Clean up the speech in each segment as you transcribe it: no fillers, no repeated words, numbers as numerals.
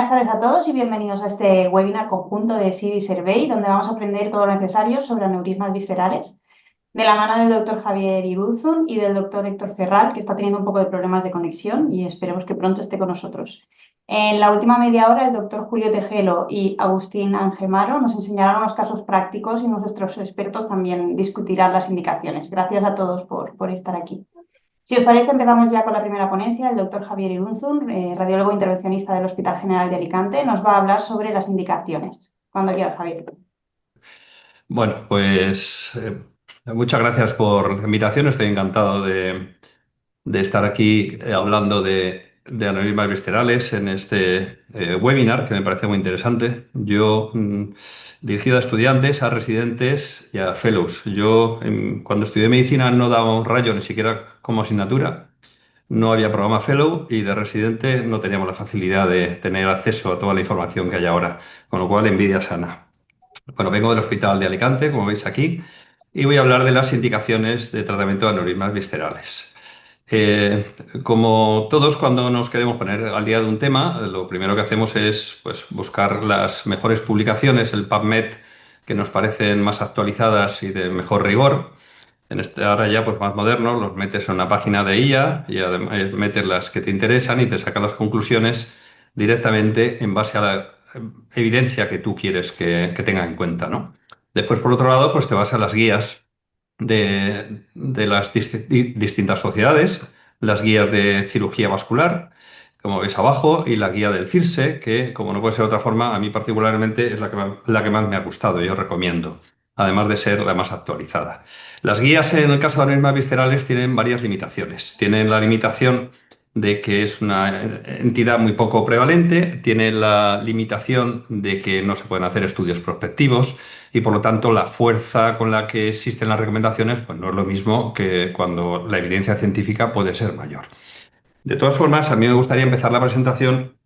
Buenas tardes a todos y bienvenidos a este webinar conjunto de SID y Survey, donde vamos a aprender todo lo necesario sobre aneurismas viscerales, de la mano del doctor Javier Irunzun y del doctor Héctor Ferral, que está teniendo un poco de problemas de conexión y esperemos que pronto esté con nosotros. En la última media hora, el doctor Julio Tejelo y Agustín Angemaro nos enseñarán unos casos prácticos y nuestros expertos también discutirán las indicaciones. Gracias a todos por estar aquí. Si os parece, empezamos ya con la primera ponencia. El doctor Javier Irunzun, radiólogo intervencionista del Hospital General de Alicante, nos va a hablar sobre las indicaciones. Cuando quiera, Javier. Bueno, pues muchas gracias por la invitación. Estoy encantado de estar aquí hablando de aneurismas viscerales en este webinar que me parece muy interesante. Yo dirigido a estudiantes, a residentes y a fellows. Yo cuando estudié medicina no daba un rayo ni siquiera como asignatura. No había programa fellow y de residente no teníamos la facilidad de tener acceso a toda la información que hay ahora, con lo cual envidia sana. Bueno, vengo del Hospital de Alicante, como veis aquí, y voy a hablar de las indicaciones de tratamiento de aneurismas viscerales. Eh, Como todos, cuando nos queremos poner al día de un tema, lo primero que hacemos es pues, buscar las mejores publicaciones, el PubMed, que nos parecen más actualizadas y de mejor rigor. En este, ahora ya pues más moderno, los metes en una página de IA y además metes las que te interesan y te sacan las conclusiones directamente en base a la evidencia que tú quieres que tenga en cuenta, ¿no? Después, por otro lado, pues te vas a las guías de las distintas sociedades, las guías de cirugía vascular, como veis abajo, y la guía del CIRSE, que, como no puede ser de otra forma, a mí particularmente es la que más me ha gustado y os recomiendo, además de ser la más actualizada. Las guías en el caso de aneurismas viscerales tienen varias limitaciones. Tienen la limitación de que es una entidad muy poco prevalente, tiene la limitación de que no se pueden hacer estudios prospectivos y por lo tanto la fuerza con la que existen las recomendaciones pues no es lo mismo que cuando la evidencia científica puede ser mayor. De todas formas, a mí me gustaría empezar la presentación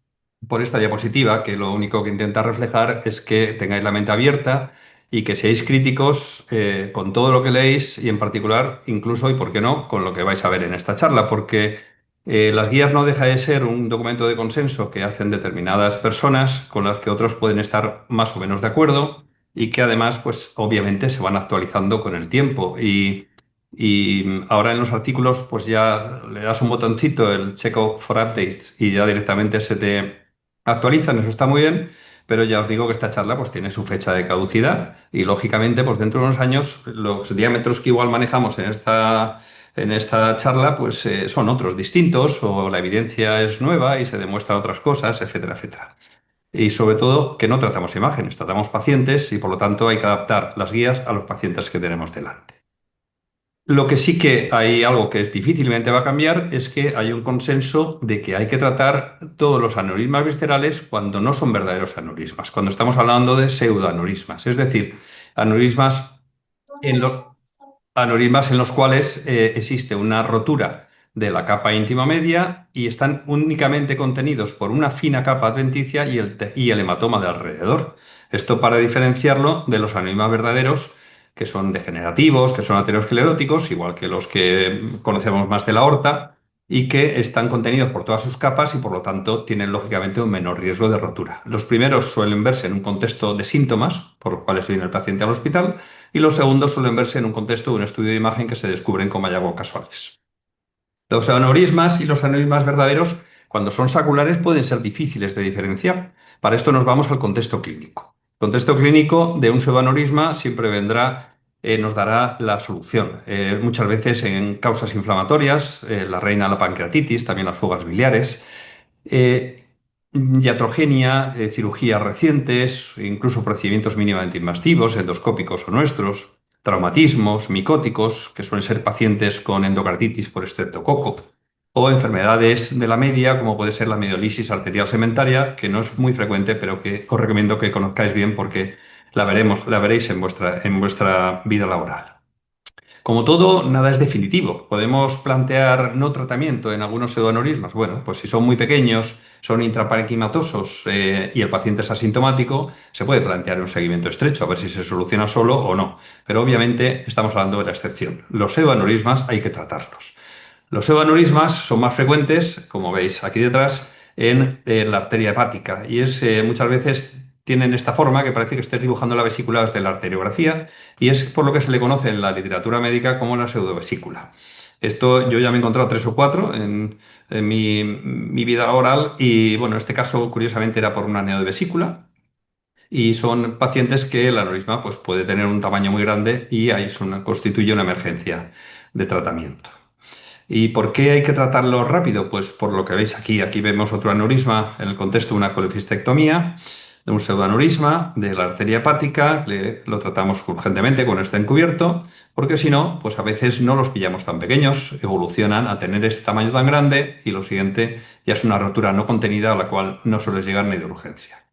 por esta diapositiva, que lo único que intenta reflejar es que tengáis la mente abierta y que seáis críticos con todo lo que leéis y en particular, incluso, y por qué no, con lo que vais a ver en esta charla, porque las guías no deja de ser un documento de consenso que hacen determinadas personas con las que otros pueden estar más o menos de acuerdo y que además, pues obviamente se van actualizando con el tiempo y ahora en los artículos, pues ya le das un botoncito, el check for updates, y ya directamente se te actualizan. Eso está muy bien, pero ya os digo que esta charla pues tiene su fecha de caducidad y lógicamente, pues dentro de unos años, los diámetros que igual manejamos en esta charla, pues son otros distintos, o la evidencia es nueva y se demuestran otras cosas, etcétera, etcétera. Y sobre todo que no tratamos imágenes, tratamos pacientes y por lo tanto hay que adaptar las guías a los pacientes que tenemos delante. Lo que sí que hay algo que es difícilmente va a cambiar es que hay un consenso de que hay que tratar todos los aneurismas viscerales cuando no son verdaderos aneurismas, cuando estamos hablando de pseudoaneurismas, es decir, aneurismas aneurismas en los cuales existe una rotura de la capa íntima media y están únicamente contenidos por una fina capa adventicia y el hematoma de alrededor. Esto para diferenciarlo de los aneurismas verdaderos, que son degenerativos, que son ateroscleróticos, igual que los que conocemos más de la aorta, y que están contenidos por todas sus capas y por lo tanto tienen lógicamente un menor riesgo de rotura. Los primeros suelen verse en un contexto de síntomas, por los cuales viene el paciente al hospital, y los segundos suelen verse en un contexto de un estudio de imagen que se descubren como hallazgos casuales. Los aneurismas y los aneurismas verdaderos, cuando son saculares, pueden ser difíciles de diferenciar. Para esto nos vamos al contexto clínico. El contexto clínico de un pseudoaneurisma siempre nos dará la solución. Muchas veces en causas inflamatorias, la reina la pancreatitis, también las fugas biliares, eh, iatrogenia, cirugías recientes, incluso procedimientos mínimamente invasivos, endoscópicos o nuestros, traumatismos, micóticos, que suelen ser pacientes con endocarditis por estreptococo, o enfermedades de la media, como puede ser la mielitis arterial segmentaria, que no es muy frecuente, pero que os recomiendo que conozcáis bien porque la veréis en vuestra vida laboral. Como todo, nada es definitivo. Podemos plantear no tratamiento en algunos pseudoaneurismas. Bueno, pues si son muy pequeños, son intraparenquimatosos y el paciente es asintomático, se puede plantear un seguimiento estrecho a ver si se soluciona solo o no. Pero obviamente estamos hablando de la excepción. Los pseudoaneurismas hay que tratarlos. Los pseudoaneurismas son más frecuentes, como veis aquí detrás, en la arteria hepática. Y muchas veces tienen esta forma que parece que estés dibujando la vesícula desde la arteriografía y es por lo que se le conoce en la literatura médica como la pseudovesícula. Esto yo ya me he encontrado tres o cuatro en mi vida oral y bueno, este caso curiosamente era por un aneo de vesícula y son pacientes que el aneurisma pues, puede tener un tamaño muy grande y ahí constituye una emergencia de tratamiento. ¿Y por qué hay que tratarlo rápido? Pues por lo que veis aquí. Aquí vemos otro aneurisma en el contexto de una colifistectomía, de un pseudoaneurisma de la arteria hepática. Lo tratamos urgentemente con este encubierto, porque si no, pues a veces no los pillamos tan pequeños, evolucionan a tener este tamaño tan grande y lo siguiente ya es una rotura no contenida a la cual no suele llegar ni de urgencia.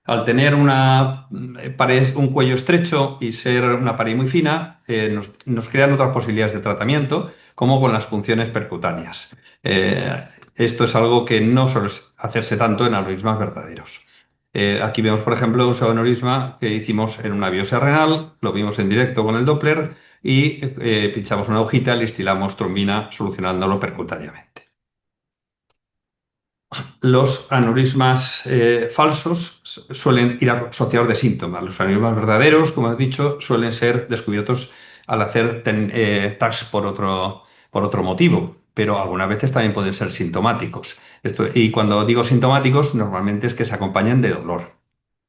Al tener una pared, un cuello estrecho y ser una pared muy fina, nos crean otras posibilidades de tratamiento, como con las punciones percutáneas. Esto es algo que no suele hacerse tanto en aneurismas verdaderos. Aquí vemos, por ejemplo, un pseudoaneurisma que hicimos en una biopsia renal, lo vimos en directo con el Doppler y pinchamos una hojita, le instilamos trombina solucionándolo percutáneamente. Los aneurismas falsos suelen ir asociados de síntomas. Los aneurismas verdaderos, como he dicho, suelen ser descubiertos al hacer TACs por otro motivo, pero algunas veces también pueden ser sintomáticos. Y cuando digo sintomáticos, normalmente es que se acompañan de dolor.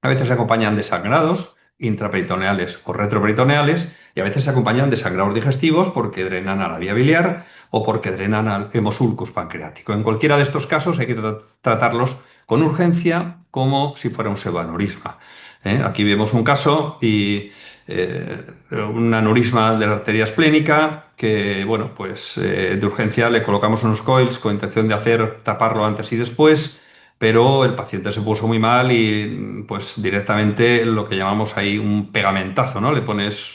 A veces se acompañan de sangrados intraperitoneales o retroperitoneales y a veces se acompañan de sangrados digestivos porque drenan a la vía biliar o porque drenan al hemosulcus pancreático. En cualquiera de estos casos hay que tratarlos con urgencia como si fuera un pseudoaneurisma. Aquí vemos un caso y un aneurisma de la arteria esplénica que, bueno, pues de urgencia le colocamos unos coils con intención de taparlo antes y después, pero el paciente se puso muy mal y pues directamente lo que llamamos ahí un pegamentazo, ¿no? Le pones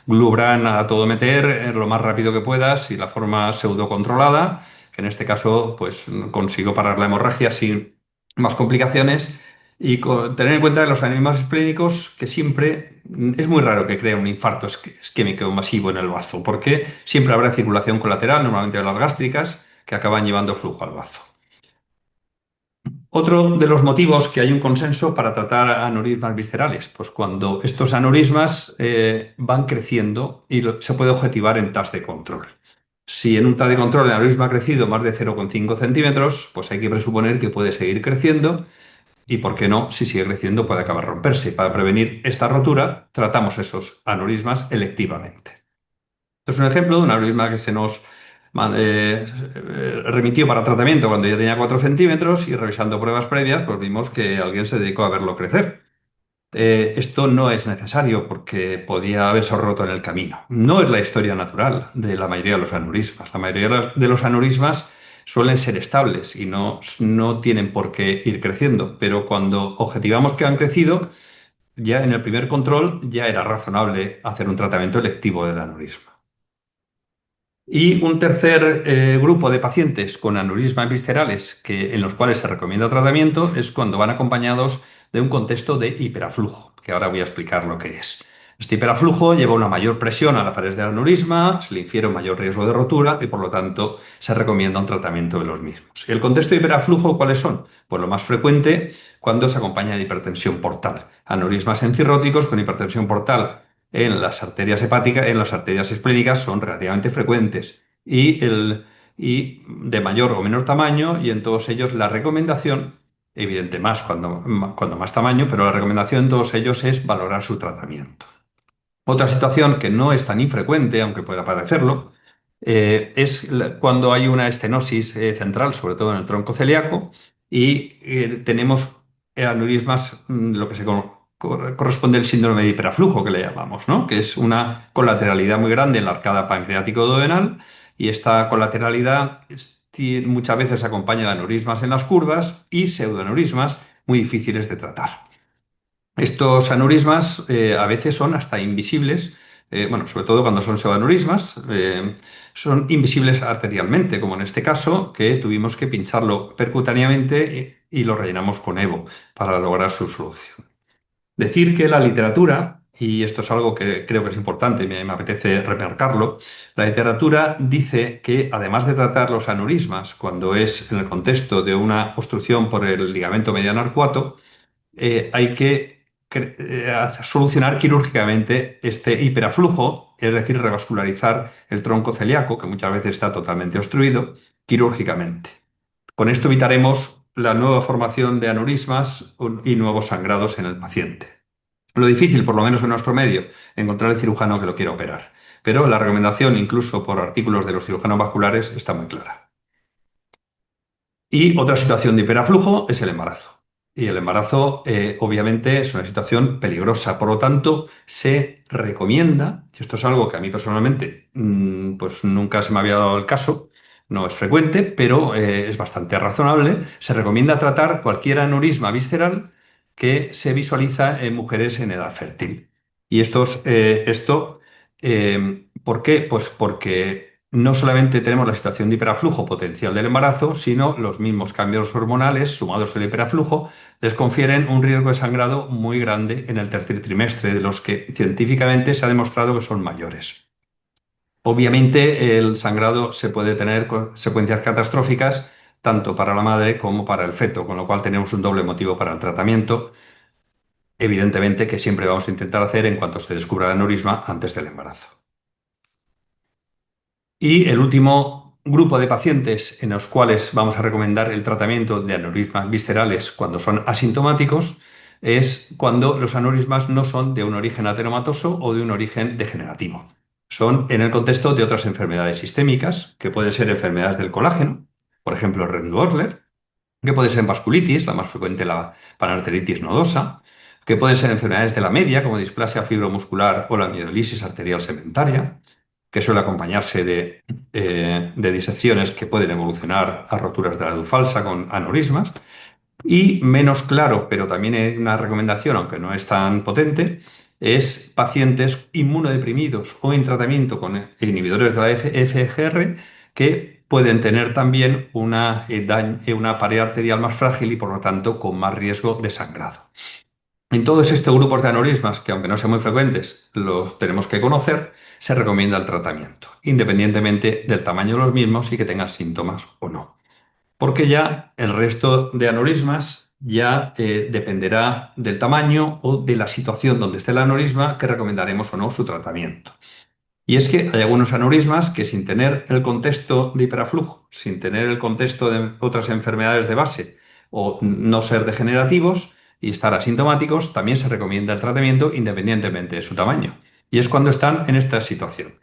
Glubran a todo meter lo más rápido que puedas y la forma pseudocontrolada, que en este caso pues consigo parar la hemorragia sin más complicaciones y tener en cuenta que los aneurismas esplénicos que siempre es muy raro que creen un infarto isquémico masivo en el bazo, porque siempre habrá circulación colateral, normalmente de las gástricas, que acaban llevando flujo al bazo. Otro de los motivos que hay un consenso para tratar aneurismas viscerales, pues cuando estos aneurismas van creciendo y se puede objetivar en TAS de control. Si en un TAS de control el aneurisma ha crecido más de 0,5 centímetros, pues hay que presuponer que puede seguir creciendo y, ¿por qué no? Si sigue creciendo puede acabar romperse. Para prevenir esta rotura, tratamos esos aneurismas electivamente. Esto es un ejemplo de un aneurisma que se nos remitió para tratamiento cuando ya tenía 4 centímetros y revisando pruebas previas, pues vimos que alguien se dedicó a verlo crecer. Esto no es necesario porque podía haberse roto en el camino. No es la historia natural de la mayoría de los aneurismas. La mayoría de los aneurismas suelen ser estables y no tienen por qué ir creciendo, pero cuando objetivamos que han crecido, ya en el primer control ya era razonable hacer un tratamiento electivo del aneurisma. Y un tercer grupo de pacientes con aneurismas viscerales en los cuales se recomienda tratamiento es cuando van acompañados de un contexto de hiperaflujo, que ahora voy a explicar lo que es. Este hiperaflujo lleva una mayor presión a la pared del aneurisma, se le infiere un mayor riesgo de rotura y por lo tanto se recomienda un tratamiento de los mismos. ¿Y el contexto de hiperaflujo cuáles son? Pues lo más frecuente cuando se acompaña de hipertensión portal. Aneurismas encirróticos con hipertensión portal en las arterias hepáticas, en las arterias esplénicas son relativamente frecuentes y de mayor o menor tamaño y en todos ellos la recomendación, evidente más cuando más tamaño, pero la recomendación en todos ellos es valorar su tratamiento. Otra situación que no es tan infrecuente, aunque pueda parecerlo, es cuando hay una estenosis central, sobre todo en el tronco celíaco, y tenemos aneurismas, lo que corresponde al síndrome de hiperaflujo, que le llamamos, ¿no? Que es una colateralidad muy grande en la arcada pancreático-duodenal, y esta colateralidad muchas veces acompaña de aneurismas en las curvas y pseudoaneurismas muy difíciles de tratar. Estos aneurismas a veces son hasta invisibles, bueno, sobre todo cuando son pseudoaneurismas, son invisibles arterialmente, como en este caso, que tuvimos que pincharlo percutáneamente y lo rellenamos con EVO para lograr su solución. Decir que la literatura y esto es algo que creo que es importante, me apetece remarcarlo, la literatura dice que además de tratar los aneurismas, cuando es en el contexto de una obstrucción por el ligamento mediano arcuato, hay que solucionar quirúrgicamente este hiperaflujo, es decir, revascularizar el tronco celíaco, que muchas veces está totalmente obstruido, quirúrgicamente. Con esto evitaremos la nueva formación de aneurismas y nuevos sangrados en el paciente. Lo difícil, por lo menos en nuestro medio, encontrar el cirujano que lo quiera operar. Pero la recomendación, incluso por artículos de los cirujanos vasculares, está muy clara. Y otra situación de hiperaflujo es el embarazo. Y el embarazo, obviamente, es una situación peligrosa. Por lo tanto, se recomienda, y esto es algo que a mí personalmente, pues nunca se me había dado el caso, no es frecuente, pero es bastante razonable, se recomienda tratar cualquier aneurisma visceral que se visualiza en mujeres en edad fértil. Y ¿por qué? Pues porque no solamente tenemos la situación de hiperaflujo potencial del embarazo, sino los mismos cambios hormonales sumados al hiperaflujo les confieren un riesgo de sangrado muy grande en el tercer trimestre, de los que científicamente se ha demostrado que son mayores. Obviamente, el sangrado se puede tener consecuencias catastróficas tanto para la madre como para el feto, con lo cual tenemos un doble motivo para el tratamiento, evidentemente que siempre vamos a intentar hacer en cuanto se descubra el aneurisma antes del embarazo. Y el último grupo de pacientes en los cuales vamos a recomendar el tratamiento de aneurismas viscerales cuando son asintomáticos es cuando los aneurismas no son de un origen ateromatoso o de un origen degenerativo. Son en el contexto de otras enfermedades sistémicas, que pueden ser enfermedades del colágeno, por ejemplo, Rend-Wörler, que puede ser vasculitis, la más frecuente la panarteritis nodosa, que pueden ser enfermedades de la media, como displasia fibromuscular o la mielitis arterial segmentaria, que suele acompañarse de disecciones que pueden evolucionar a roturas de la luz falsa con aneurismas. Y menos claro, pero también es una recomendación, aunque no es tan potente, es pacientes inmunodeprimidos o en tratamiento con inhibidores de la FGR que pueden tener también una pared arterial más frágil y por lo tanto con más riesgo de sangrado. En todos estos grupos de aneurismas, que aunque no sean muy frecuentes, los tenemos que conocer, se recomienda el tratamiento, independientemente del tamaño de los mismos y que tengan síntomas o no. Porque ya el resto de aneurismas ya dependerá del tamaño o de la situación donde esté el aneurisma que recomendaremos o no su tratamiento. Y es que hay algunos aneurismas que sin tener el contexto de hiperaflujo, sin tener el contexto de otras enfermedades de base o no ser degenerativos y estar asintomáticos, también se recomienda el tratamiento independientemente de su tamaño. Y es cuando están en esta situación.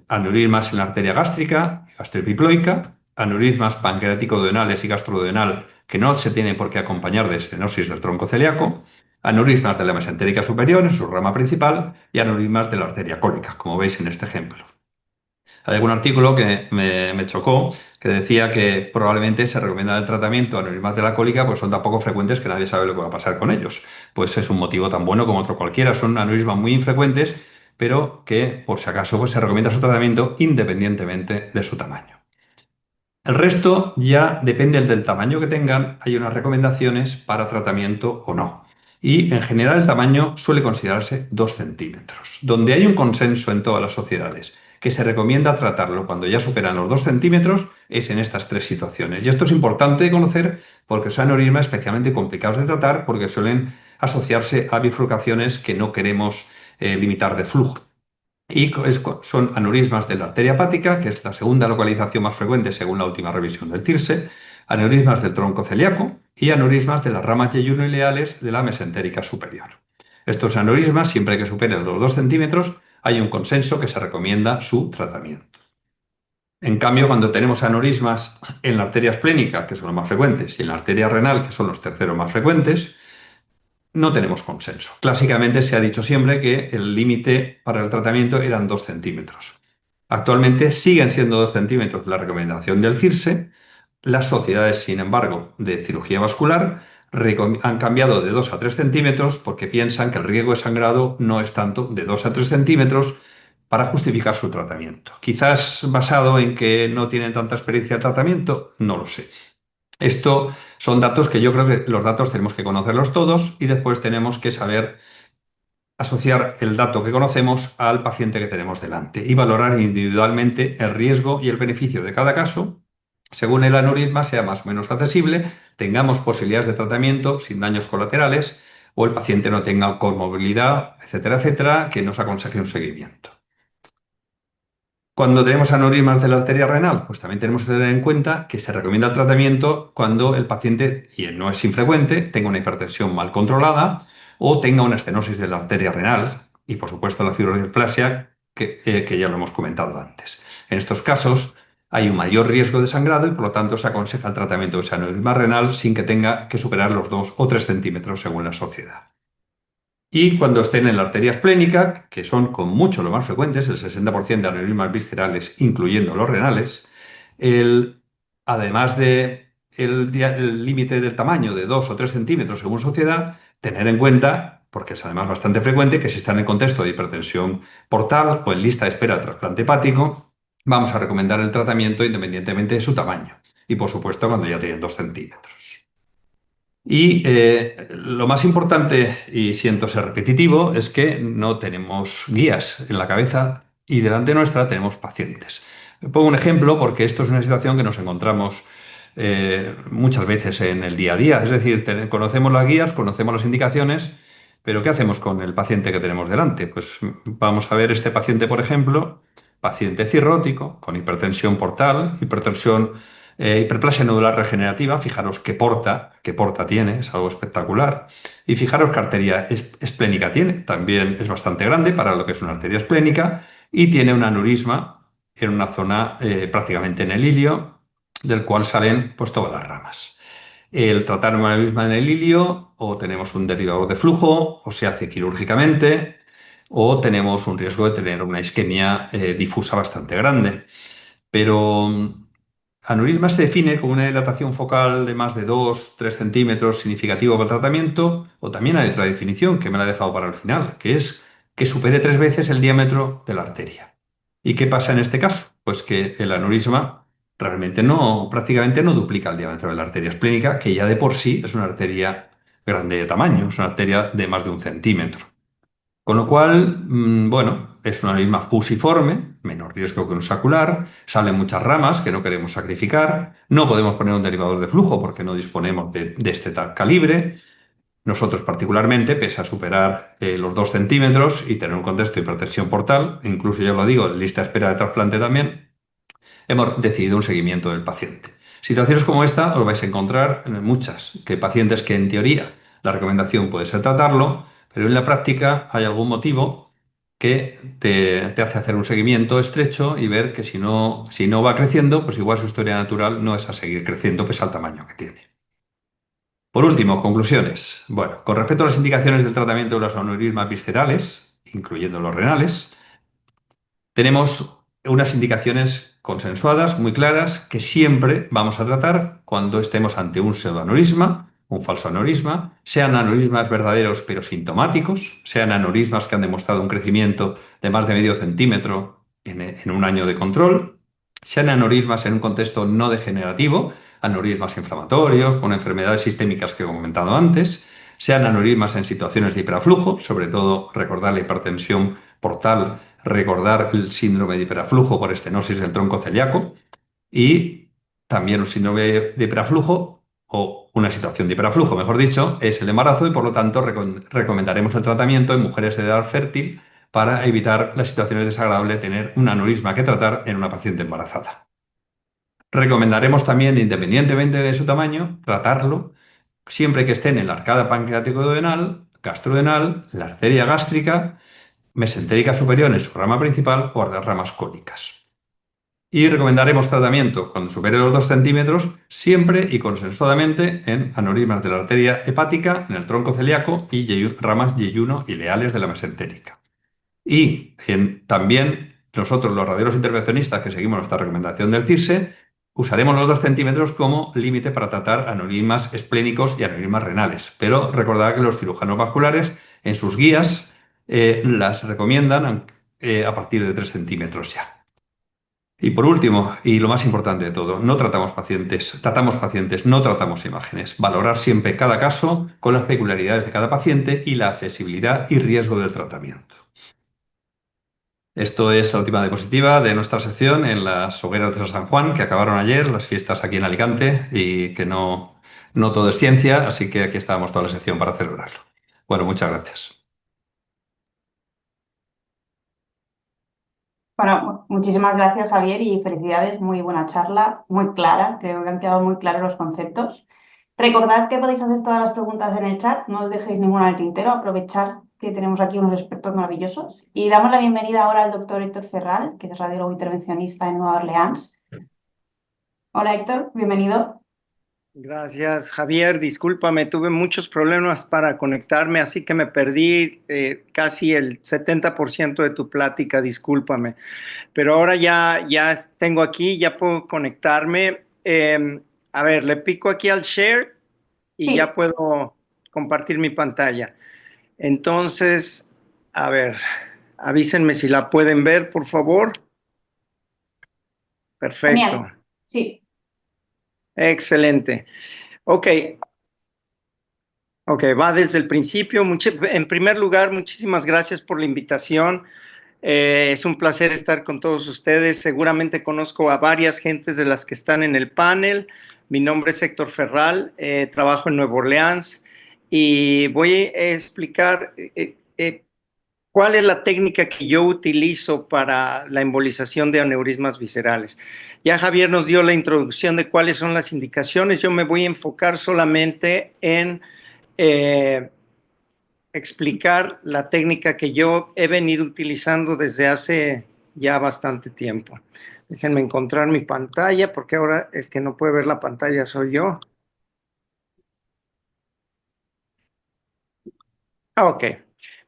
Aneurismas en la arteria gástrica, gastroepiploica, aneurismas pancreático-duodenales y gastroduodenal que no se tienen por qué acompañar de estenosis del tronco celíaco, aneurismas de la mesentérica superior en su rama principal y aneurismas de la arteria cólica, como veis en este ejemplo. Hay algún artículo que me chocó que decía que probablemente se recomienda el tratamiento de aneurismas de la cólica, pues son tan poco frecuentes que nadie sabe lo que va a pasar con ellos. Pues es un motivo tan bueno como otro cualquiera. Son aneurismas muy infrecuentes, pero que por si acaso pues, se recomienda su tratamiento independientemente de su tamaño. El resto ya depende del tamaño que tengan, hay unas recomendaciones para tratamiento o no. Y en general el tamaño suele considerarse 2 centímetros. Donde hay un consenso en todas las sociedades que se recomienda tratarlo cuando ya superan los 2 centímetros es en estas tres situaciones. Y esto es importante de conocer porque son aneurismas especialmente complicados de tratar porque suelen asociarse a bifurcaciones que no queremos limitar de flujo. Y son aneurismas de la arteria hepática, que es la segunda localización más frecuente según la última revisión del CIRSE, aneurismas del tronco celíaco y aneurismas de las ramas yeyunoileales de la mesentérica superior. Estos aneurismas, siempre que superen los 2 centímetros, hay un consenso que se recomienda su tratamiento. En cambio, cuando tenemos aneurismas en la arteria esplénica, que son los más frecuentes, y en la arteria renal, que son los terceros más frecuentes, no tenemos consenso. Clásicamente se ha dicho siempre que el límite para el tratamiento eran 2 centímetros. Actualmente siguen siendo 2 centímetros la recomendación del CIRSE. Las sociedades, sin embargo, de cirugía vascular han cambiado de 2 a 3 centímetros porque piensan que el riesgo de sangrado no es tanto de 2 a 3 centímetros para justificar su tratamiento. Quizás basado en que no tienen tanta experiencia de tratamiento, no lo sé. Esto son datos que yo creo que los datos tenemos que conocerlos todos y después tenemos que saber asociar el dato que conocemos al paciente que tenemos delante y valorar individualmente el riesgo y el beneficio de cada caso, según el aneurisma sea más o menos accesible, tengamos posibilidades de tratamiento sin daños colaterales o el paciente no tenga comorbilidad, etcétera, etcétera, que nos aconseje un seguimiento. Cuando tenemos aneurismas de la arteria renal, pues también tenemos que tener en cuenta que se recomienda el tratamiento cuando el paciente, y no es infrecuente, tenga una hipertensión mal controlada o tenga una estenosis de la arteria renal y, por supuesto, la fibrodisplasia, que ya lo hemos comentado antes. En estos casos hay un mayor riesgo de sangrado y, por lo tanto, se aconseja el tratamiento de ese aneurisma renal sin que tenga que superar los 2 o 3 centímetros según la sociedad. Y cuando estén en la arteria esplénica, que son con mucho lo más frecuentes, el 60% de aneurismas viscerales, incluyendo los renales, el- además de el límite del tamaño de 2 o 3 centímetros según sociedad, tener en cuenta, porque es además bastante frecuente, que si están en contexto de hipertensión portal o en lista de espera de trasplante hepático, vamos a recomendar el tratamiento independientemente de su tamaño. Y por supuesto, cuando ya tienen 2 centímetros. Y lo más importante, y siento ser repetitivo, es que no tenemos guías en la cabeza y delante nuestra tenemos pacientes. Pongo un ejemplo porque esto es una situación que nos encontramos muchas veces en el día a día. Es decir, conocemos las guías, conocemos las indicaciones, pero ¿qué hacemos con el paciente que tenemos delante? Pues vamos a ver este paciente, por ejemplo, paciente cirrótico, con hipertensión portal, hiperplasia nodular regenerativa, fijaros qué porta tiene, es algo espectacular. Y fijaros qué arteria esplénica tiene, también es bastante grande para lo que es una arteria esplénica y tiene un aneurisma en una zona prácticamente en el ilio, del cual salen pues todas las ramas. El tratar un aneurisma en el ilio, o tenemos un derivador de flujo, o se hace quirúrgicamente, o tenemos un riesgo de tener una isquemia difusa bastante grande. Pero aneurisma se define como una dilatación focal de más de 2 o 3 centímetros significativo para el tratamiento, o también hay otra definición que me la he dejado para el final, que es que supere 3 veces el diámetro de la arteria. ¿Y qué pasa en este caso? Pues que el aneurisma realmente no, prácticamente no duplica el diámetro de la arteria esplénica, que ya de por sí es una arteria grande de tamaño, es una arteria de más de 1 centímetro. Con lo cual, bueno, es una aneurisma fusiforme, menor riesgo que un sacular, salen muchas ramas que no queremos sacrificar, no podemos poner un derivador de flujo porque no disponemos de este tal calibre. Nosotros particularmente, pese a superar los 2 centímetros y tener un contexto de hipertensión portal, incluso yo lo digo, en lista de espera de trasplante también, hemos decidido un seguimiento del paciente. Situaciones como esta os vais a encontrar en muchas, que pacientes que en teoría la recomendación puede ser tratarlo, pero en la práctica hay algún motivo que te hace hacer un seguimiento estrecho y ver que si no va creciendo, pues igual su historia natural no es a seguir creciendo pese al tamaño que tiene. Por último, conclusiones. Bueno, con respecto a las indicaciones del tratamiento de los aneurismas viscerales, incluyendo los renales, tenemos unas indicaciones consensuadas, muy claras, que siempre vamos a tratar cuando estemos ante un pseudoaneurisma, un falso aneurisma, sean aneurismas verdaderos pero sintomáticos, sean aneurismas que han demostrado un crecimiento de más de medio centímetro en un año de control, sean aneurismas en un contexto no degenerativo, aneurismas inflamatorios, con enfermedades sistémicas que he comentado antes, sean aneurismas en situaciones de hiperaflujo, sobre todo recordar la hipertensión portal, recordar el síndrome de hiperaflujo por estenosis del tronco celíaco y también un síndrome de hiperaflujo o una situación de hiperaflujo, mejor dicho, es el embarazo y por lo tanto recomendaremos el tratamiento en mujeres de edad fértil para evitar las situaciones desagradables de tener un aneurisma que tratar en una paciente embarazada. Recomendaremos también, independientemente de su tamaño, tratarlo siempre que esté en la arcada pancreático-duodenal, gastrodenal, la arteria gástrica, mesentérica superior en su rama principal o las ramas cónicas. Y recomendaremos tratamiento cuando supere los 2 centímetros, siempre y consensuadamente en aneurismas de la arteria hepática, en el tronco celíaco y ramas yeyuno y leales de la mesentérica. Y también nosotros, los raderos intervencionistas que seguimos nuestra recomendación del CIRSE, usaremos los 2 centímetros como límite para tratar aneurismas esplénicos y aneurismas renales. Pero recordad que los cirujanos vasculares en sus guías las recomiendan a partir de 3 centímetros ya. Y por último, y lo más importante de todo, no tratamos pacientes, tratamos pacientes, no tratamos imágenes. Valorar siempre cada caso con las peculiaridades de cada paciente y la accesibilidad y riesgo del tratamiento. Esto es la última diapositiva de nuestra sección en las hogueras de San Juan, que acabaron ayer, las fiestas aquí en Alicante, y que no todo es ciencia, así que aquí estábamos toda la sección para celebrarlo. Bueno, muchas gracias. Bueno, muchísimas gracias, Javier, y felicidades. Muy buena charla, muy clara. Creo que han quedado muy claros los conceptos. Recordad que podéis hacer todas las preguntas en el chat, no os dejéis ninguna al tintero, aprovechar que tenemos aquí unos expertos maravillosos. Y damos la bienvenida ahora al doctor Héctor Ferral, que es radiólogo intervencionista en Nueva Orleans. Hola Héctor, bienvenido. Gracias, Javier. Discúlpame, tuve muchos problemas para conectarme, así que me perdí casi el 70% de tu plática, discúlpame. Pero ahora ya tengo aquí, ya puedo conectarme. A ver, le pico aquí al share y ya Sí, puedo compartir mi pantalla. Entonces, a ver, avísenme si la pueden ver, por favor. Perfecto. genial. Sí, Excelente. Ok, ok, va desde el principio. En primer lugar, muchísimas gracias por la invitación. Es un placer estar con todos ustedes. Seguramente conozco a varias gentes de las que están en el panel. Mi nombre es Héctor Ferral, trabajo en Nueva Orleans y voy a explicar cuál es la técnica que yo utilizo para la embolización de aneurismas viscerales. Ya Javier nos dio la introducción de cuáles son las indicaciones. Yo me voy a enfocar solamente en eh, explicar la técnica que yo he venido utilizando desde hace ya bastante tiempo. Déjenme encontrar mi pantalla porque ahora es que no puede ver la pantalla, soy yo. Ok.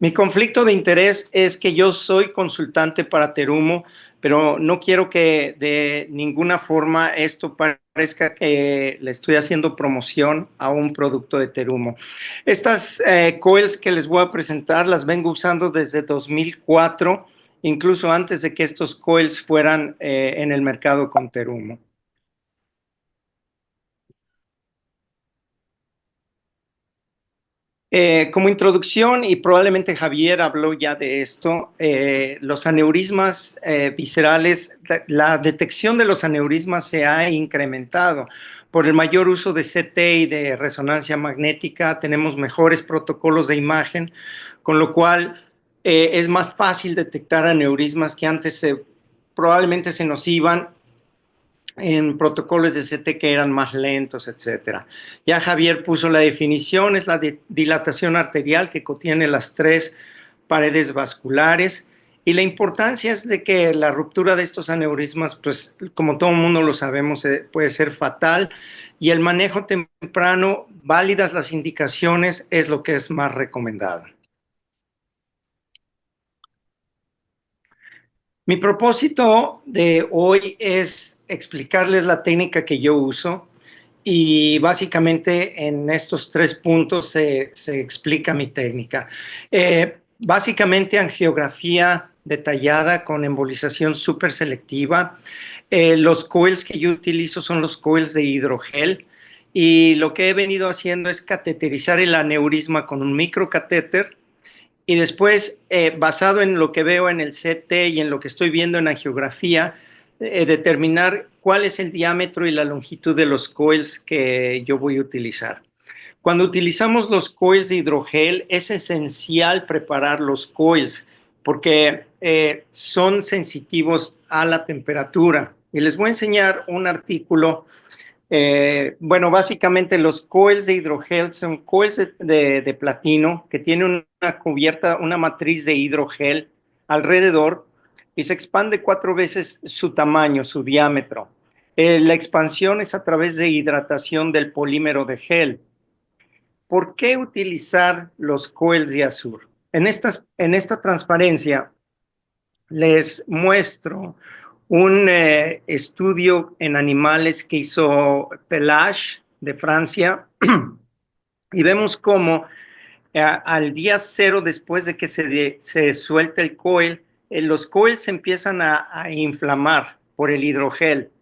Mi conflicto de interés es que yo soy consultante para Terumo, pero no quiero que de ninguna forma esto parezca que le estoy haciendo promoción a un producto de Terumo. Estas coils que les voy a presentar las vengo usando desde 2004, incluso antes de que estos coils fueran en el mercado con Terumo. Como introducción, y probablemente Javier habló ya de esto, los aneurismas viscerales, la detección de los aneurismas se ha incrementado. Por el mayor uso de CT y de resonancia magnética, tenemos mejores protocolos de imagen, con lo cual es más fácil detectar aneurismas que antes probablemente se nos iban en protocolos de CT que eran más lentos, etcétera. Ya Javier puso la definición, es la dilatación arterial que contiene las tres paredes vasculares y la importancia es de que la ruptura de estos aneurismas, pues como todo el mundo lo sabemos, puede ser fatal y el manejo temprano, válidas las indicaciones, es lo que es más recomendado. Mi propósito de hoy es explicarles la técnica que yo uso y básicamente en estos tres puntos se explica mi técnica. Básicamente angiografía detallada con embolización súper selectiva. Los coils que yo utilizo son los coils de hidrogel y lo que he venido haciendo es cateterizar el aneurisma con un microcatéter y después, basado en lo que veo en el CT y en lo que estoy viendo en angiografía, determinar cuál es el diámetro y la longitud de los coils que yo voy a utilizar. Cuando utilizamos los coils de hidrogel, es esencial preparar los coils porque son sensitivos a la temperatura. Y les voy a enseñar un artículo. Bueno, básicamente los coils de hidrogel son coils de platino que tienen una cubierta, una matriz de hidrogel alrededor y se expande 4 veces su tamaño, su diámetro. La expansión es a través de hidratación del polímero de gel. ¿Por qué utilizar los coils de Azur? En esta transparencia les muestro un estudio en animales que hizo Pelage de Francia y vemos cómo al día cero después de que se suelte el coil, los coils se empiezan a inflamar por el hidrogel.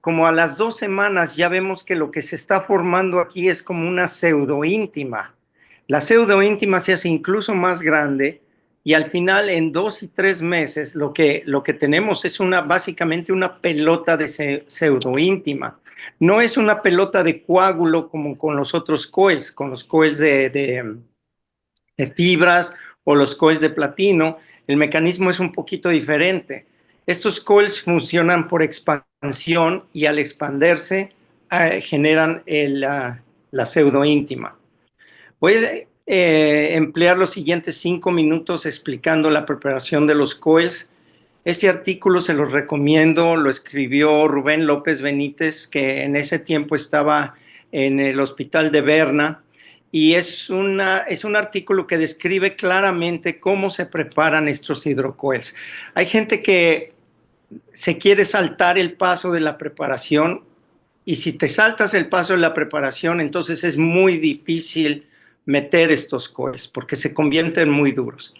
Como a las 2 semanas ya vemos que lo que se está formando aquí es como una pseudoíntima. La pseudoíntima se hace incluso más grande y al final en 2 y 3 meses lo que tenemos es básicamente una pelota de pseudoíntima. No es una pelota de coágulo como con los otros coils, con los coils de fibras o los coils de platino. El mecanismo es un poquito diferente. Estos coils funcionan por expansión y al expandirse generan la pseudoíntima. Voy a emplear los siguientes 5 minutos explicando la preparación de los coils. Este artículo se los recomiendo, lo escribió Rubén López Benítez, que en ese tiempo estaba en el hospital de Berna, y es un artículo que describe claramente cómo se preparan estos hidrocoils. Hay gente que se quiere saltar el paso de la preparación, y si te saltas el paso de la preparación, entonces es muy difícil meter estos coils porque se convierten muy duros.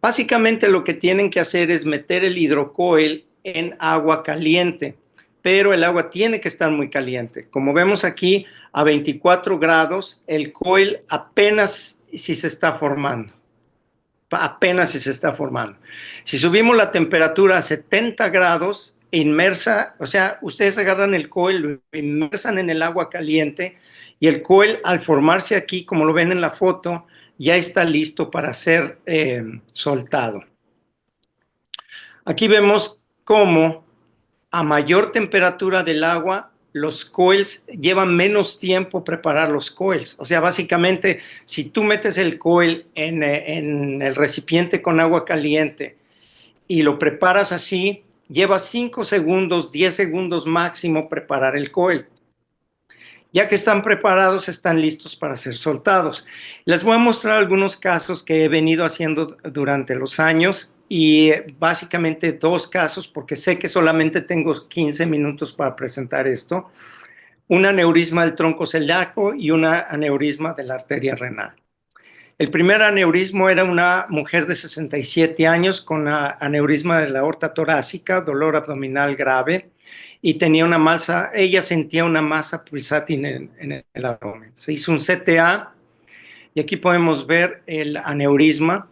Básicamente lo que tienen que hacer es meter el hidrocoil en agua caliente, pero el agua tiene que estar muy caliente. Como vemos aquí, a 24 grados, el coil apenas si se está formando. Apenas si se está formando. Si subimos la temperatura a 70 grados, inmersa, o sea, ustedes agarran el coil, lo inmersan en el agua caliente y el coil al formarse aquí, como lo ven en la foto, ya está listo para ser soltado. Aquí vemos cómo a mayor temperatura del agua, los coils llevan menos tiempo preparar los coils. O sea, básicamente, si tú metes el coil en el recipiente con agua caliente y lo preparas así, lleva 5 segundos, 10 segundos máximo preparar el coil. Ya que están preparados, están listos para ser soltados. Les voy a mostrar algunos casos que he venido haciendo durante los años y básicamente 2 casos porque sé que solamente tengo 15 minutos para presentar esto. Un aneurisma del tronco celíaco y un aneurisma de la arteria renal. El primer aneurismo era una mujer de 67 años con aneurisma de la aorta torácica, dolor abdominal grave, y tenía una masa, ella sentía una masa pulsátil en el abdomen. Se hizo un CTA y aquí podemos ver el aneurisma.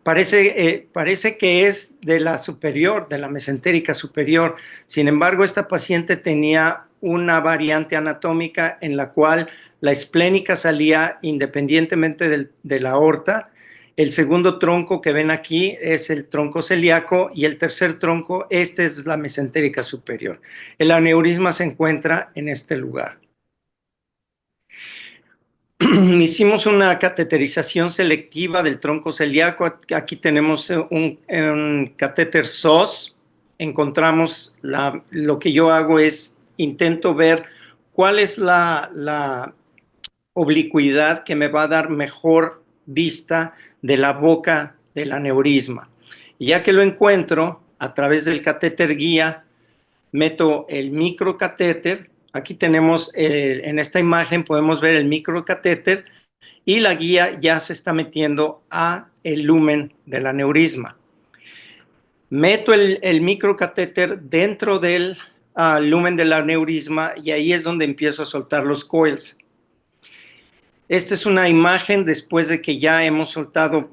Parece que es de la superior, de la mesentérica superior. Sin embargo, esta paciente tenía una variante anatómica en la cual la esplénica salía independientemente de la aorta. El segundo tronco que ven aquí es el tronco celíaco y el tercer tronco, este es la mesentérica superior. El aneurisma se encuentra en este lugar. Hicimos una cateterización selectiva del tronco celíaco. Aquí tenemos un catéter SOS. Encontramos, lo que yo hago es intento ver cuál es la oblicuidad que me va a dar mejor vista de la boca del aneurisma. Y ya que lo encuentro, a través del catéter guía, meto el microcatéter. Aquí tenemos, en esta imagen podemos ver el microcatéter y la guía ya se está metiendo a el lumen del aneurisma. Meto el microcatéter dentro del lumen del aneurisma y ahí es donde empiezo a soltar los coils. Esta es una imagen después de que ya hemos soltado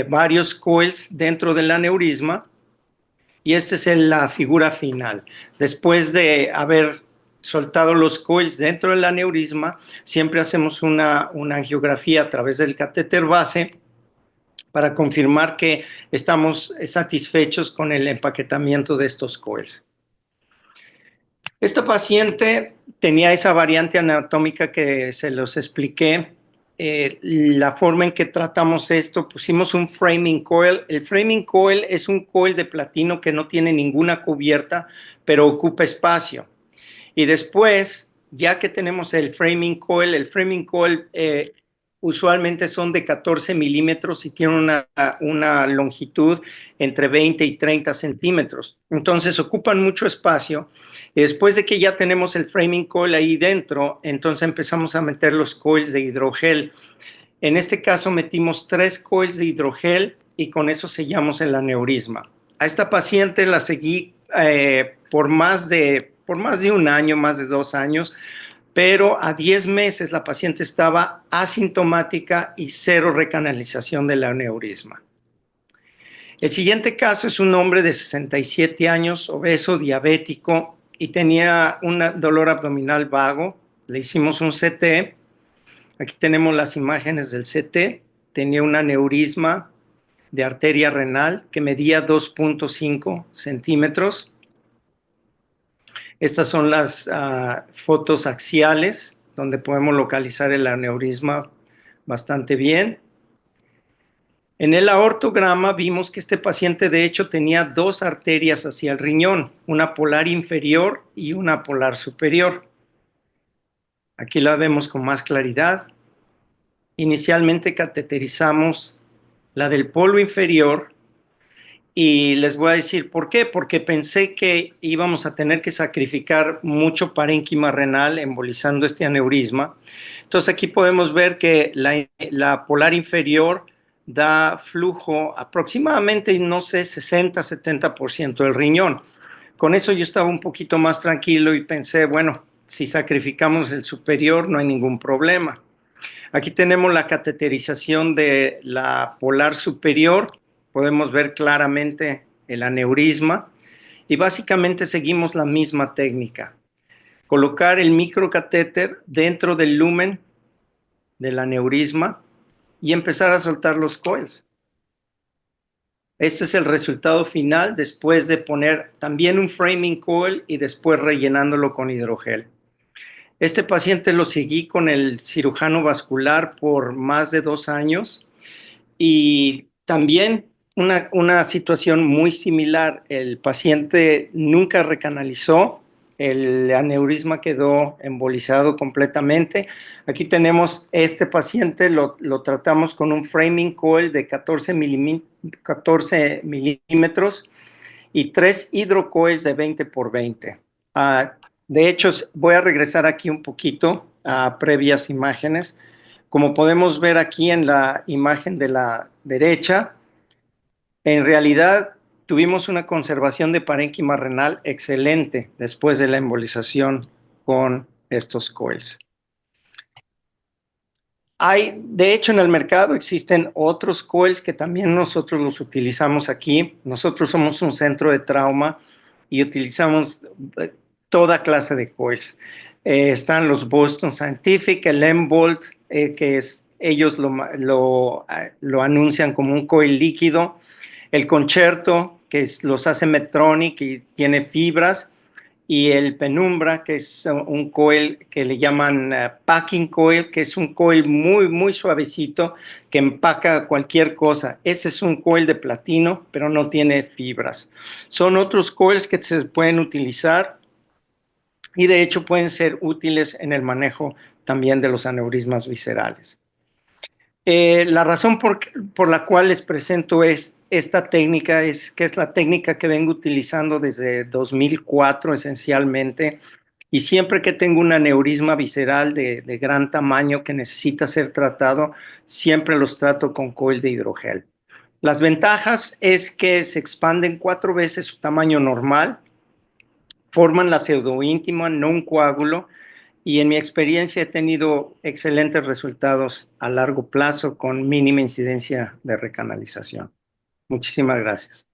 varios coils dentro del aneurisma y esta es la figura final. Después de haber soltado los coils dentro del aneurisma, siempre hacemos una angiografía a través del catéter base para confirmar que estamos satisfechos con el empaquetamiento de estos coils. Esta paciente tenía esa variante anatómica que se los expliqué. La forma en que tratamos esto, pusimos un framing coil. El framing coil es un coil de platino que no tiene ninguna cubierta, pero ocupa espacio. Y después, ya que tenemos el framing coil usualmente son de 14 milímetros y tiene una longitud entre 20 y 30 centímetros. Entonces ocupan mucho espacio. Y después de que ya tenemos el framing coil ahí dentro, entonces empezamos a meter los coils de hidrogel. En este caso metimos 3 coils de hidrogel y con eso sellamos el aneurisma. A esta paciente la seguí por más de un año, más de 2 años, pero a 10 meses la paciente estaba asintomática y cero recanalización del aneurisma. El siguiente caso es un hombre de 67 años, obeso, diabético, y tenía un dolor abdominal vago. Le hicimos un CT. Aquí tenemos las imágenes del CT. Tenía un aneurisma de arteria renal que medía 2.5 centímetros. Estas son las fotos axiales, donde podemos localizar el aneurisma bastante bien. En el aortograma vimos que este paciente de hecho tenía dos arterias hacia el riñón, una polar inferior y una polar superior. Aquí la vemos con más claridad. Inicialmente cateterizamos la del polo inferior y les voy a decir por qué, porque pensé que íbamos a tener que sacrificar mucho parénquima renal embolizando este aneurisma. Entonces aquí podemos ver que la polar inferior da flujo aproximadamente, no sé, 60-70% del riñón. Con eso yo estaba un poquito más tranquilo y pensé, bueno, si sacrificamos el superior no hay ningún problema. Aquí tenemos la cateterización de la polar superior, podemos ver claramente el aneurisma y básicamente seguimos la misma técnica. Colocar el microcatéter dentro del lumen del aneurisma y empezar a soltar los coils. Este es el resultado final después de poner también un framing coil y después rellenándolo con hidrogel. Este paciente lo seguí con el cirujano vascular por más de 2 años y también una situación muy similar. El paciente nunca recanalizó, el aneurisma quedó embolizado completamente. Aquí tenemos este paciente, lo tratamos con un framing coil de 14 milímetros y 3 hidrocoils de 20 por 20. De hecho, voy a regresar aquí un poquito a previas imágenes. Como podemos ver aquí en la imagen de la derecha, en realidad tuvimos una conservación de parénquima renal excelente después de la embolización con estos coils. De hecho, en el mercado existen otros coils que también nosotros los utilizamos aquí. Nosotros somos un centro de trauma y utilizamos toda clase de coils. Están los Boston Scientific, el Embolt, ellos lo anuncian como un coil líquido. El Concerto, que los hace Medtronic y tiene fibras. Y el Penumbra, que es un coil que le llaman packing coil, que es un coil muy, muy suavecito que empaca cualquier cosa. Ese es un coil de platino, pero no tiene fibras. Son otros coils que se pueden utilizar y de hecho pueden ser útiles en el manejo también de los aneurismas viscerales. La razón por la cual les presento esta técnica es que es la técnica que vengo utilizando desde 2004 esencialmente, y siempre que tengo un aneurisma visceral de gran tamaño que necesita ser tratado, siempre los trato con coil de hidrogel. Las ventajas es que se expanden 4 veces su tamaño normal, forman la pseudoíntima, no un coágulo, y en mi experiencia he tenido excelentes resultados a largo plazo con mínima incidencia de recanalización. Muchísimas gracias.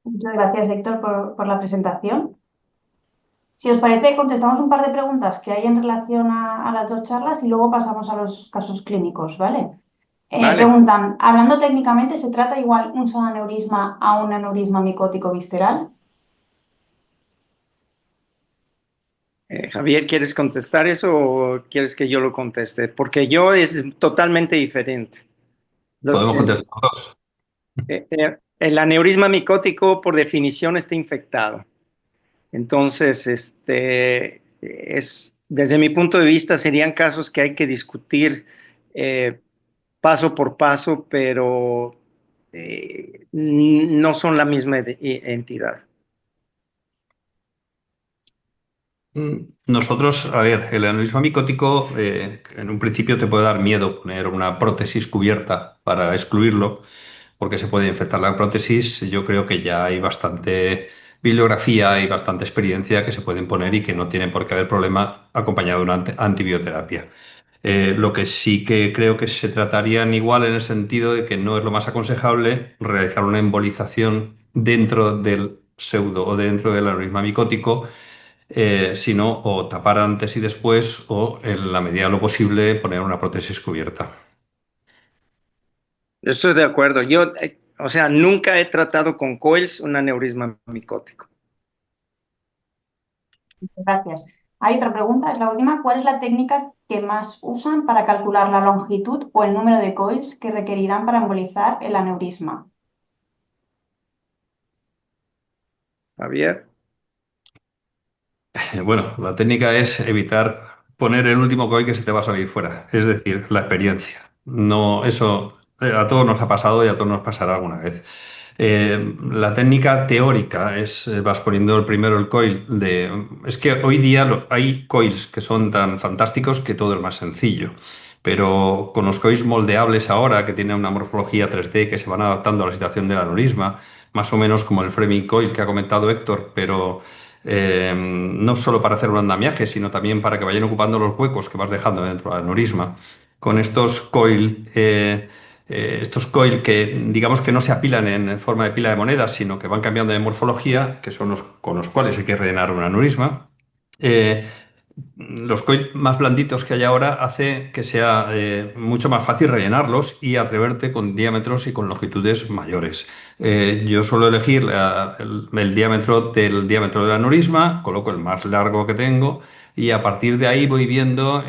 Muchas gracias, Héctor, por la presentación. Si os parece, contestamos un par de preguntas que hay en relación a las dos charlas y luego pasamos a los casos clínicos, ¿vale? Vale. Preguntan, hablando técnicamente, ¿se trata igual un solo aneurisma a un aneurisma micótico visceral? Javier, ¿quieres contestar eso o quieres que yo lo conteste? Porque yo es totalmente diferente. Podemos contestar todos. El aneurisma micótico, por definición, está infectado. Entonces, desde mi punto de vista, serían casos que hay que discutir paso por paso, pero no son la misma entidad. Nosotros, a ver, el aneurisma micótico en un principio te puede dar miedo poner una prótesis cubierta para excluirlo, porque se puede infectar la prótesis, yo creo que ya hay bastante bibliografía y bastante experiencia que se pueden poner y que no tiene por qué haber problema acompañado de una antibioterapia. Lo que sí que creo que se tratarían igual en el sentido de que no es lo más aconsejable realizar una embolización dentro del pseudo o dentro del aneurisma micótico, sino o tapar antes y después o en la medida de lo posible poner una prótesis cubierta. Estoy de acuerdo. Yo, o sea, nunca he tratado con coils un aneurisma micótico. Gracias. Hay otra pregunta, es la última. ¿Cuál es la técnica que más usan para calcular la longitud o el número de coils que requerirán para embolizar el aneurisma? Javier. Bueno, la técnica es evitar poner el último coil que se te va a salir fuera, es decir, la experiencia. No, eso a todos nos ha pasado y a todos nos pasará alguna vez. La técnica teórica es, vas poniendo el primero el coil de... Es que hoy día hay coils que son tan fantásticos que todo es más sencillo. Pero con los coils moldeables ahora, que tienen una morfología 3D, que se van adaptando a la situación del aneurisma, más o menos como el framing coil que ha comentado Héctor, pero no solo para hacer un andamiaje, sino también para que vayan ocupando los huecos que vas dejando dentro del aneurisma. Con estos coil que digamos que no se apilan en forma de pila de monedas, sino que van cambiando de morfología, que son los con los cuales hay que rellenar un aneurisma. eh, los coils más blanditos que hay ahora hace que sea mucho más fácil rellenarlos y atreverte con diámetros y con longitudes mayores. Yo suelo elegir el diámetro del aneurisma, coloco el más largo que tengo y a partir de ahí voy viendo,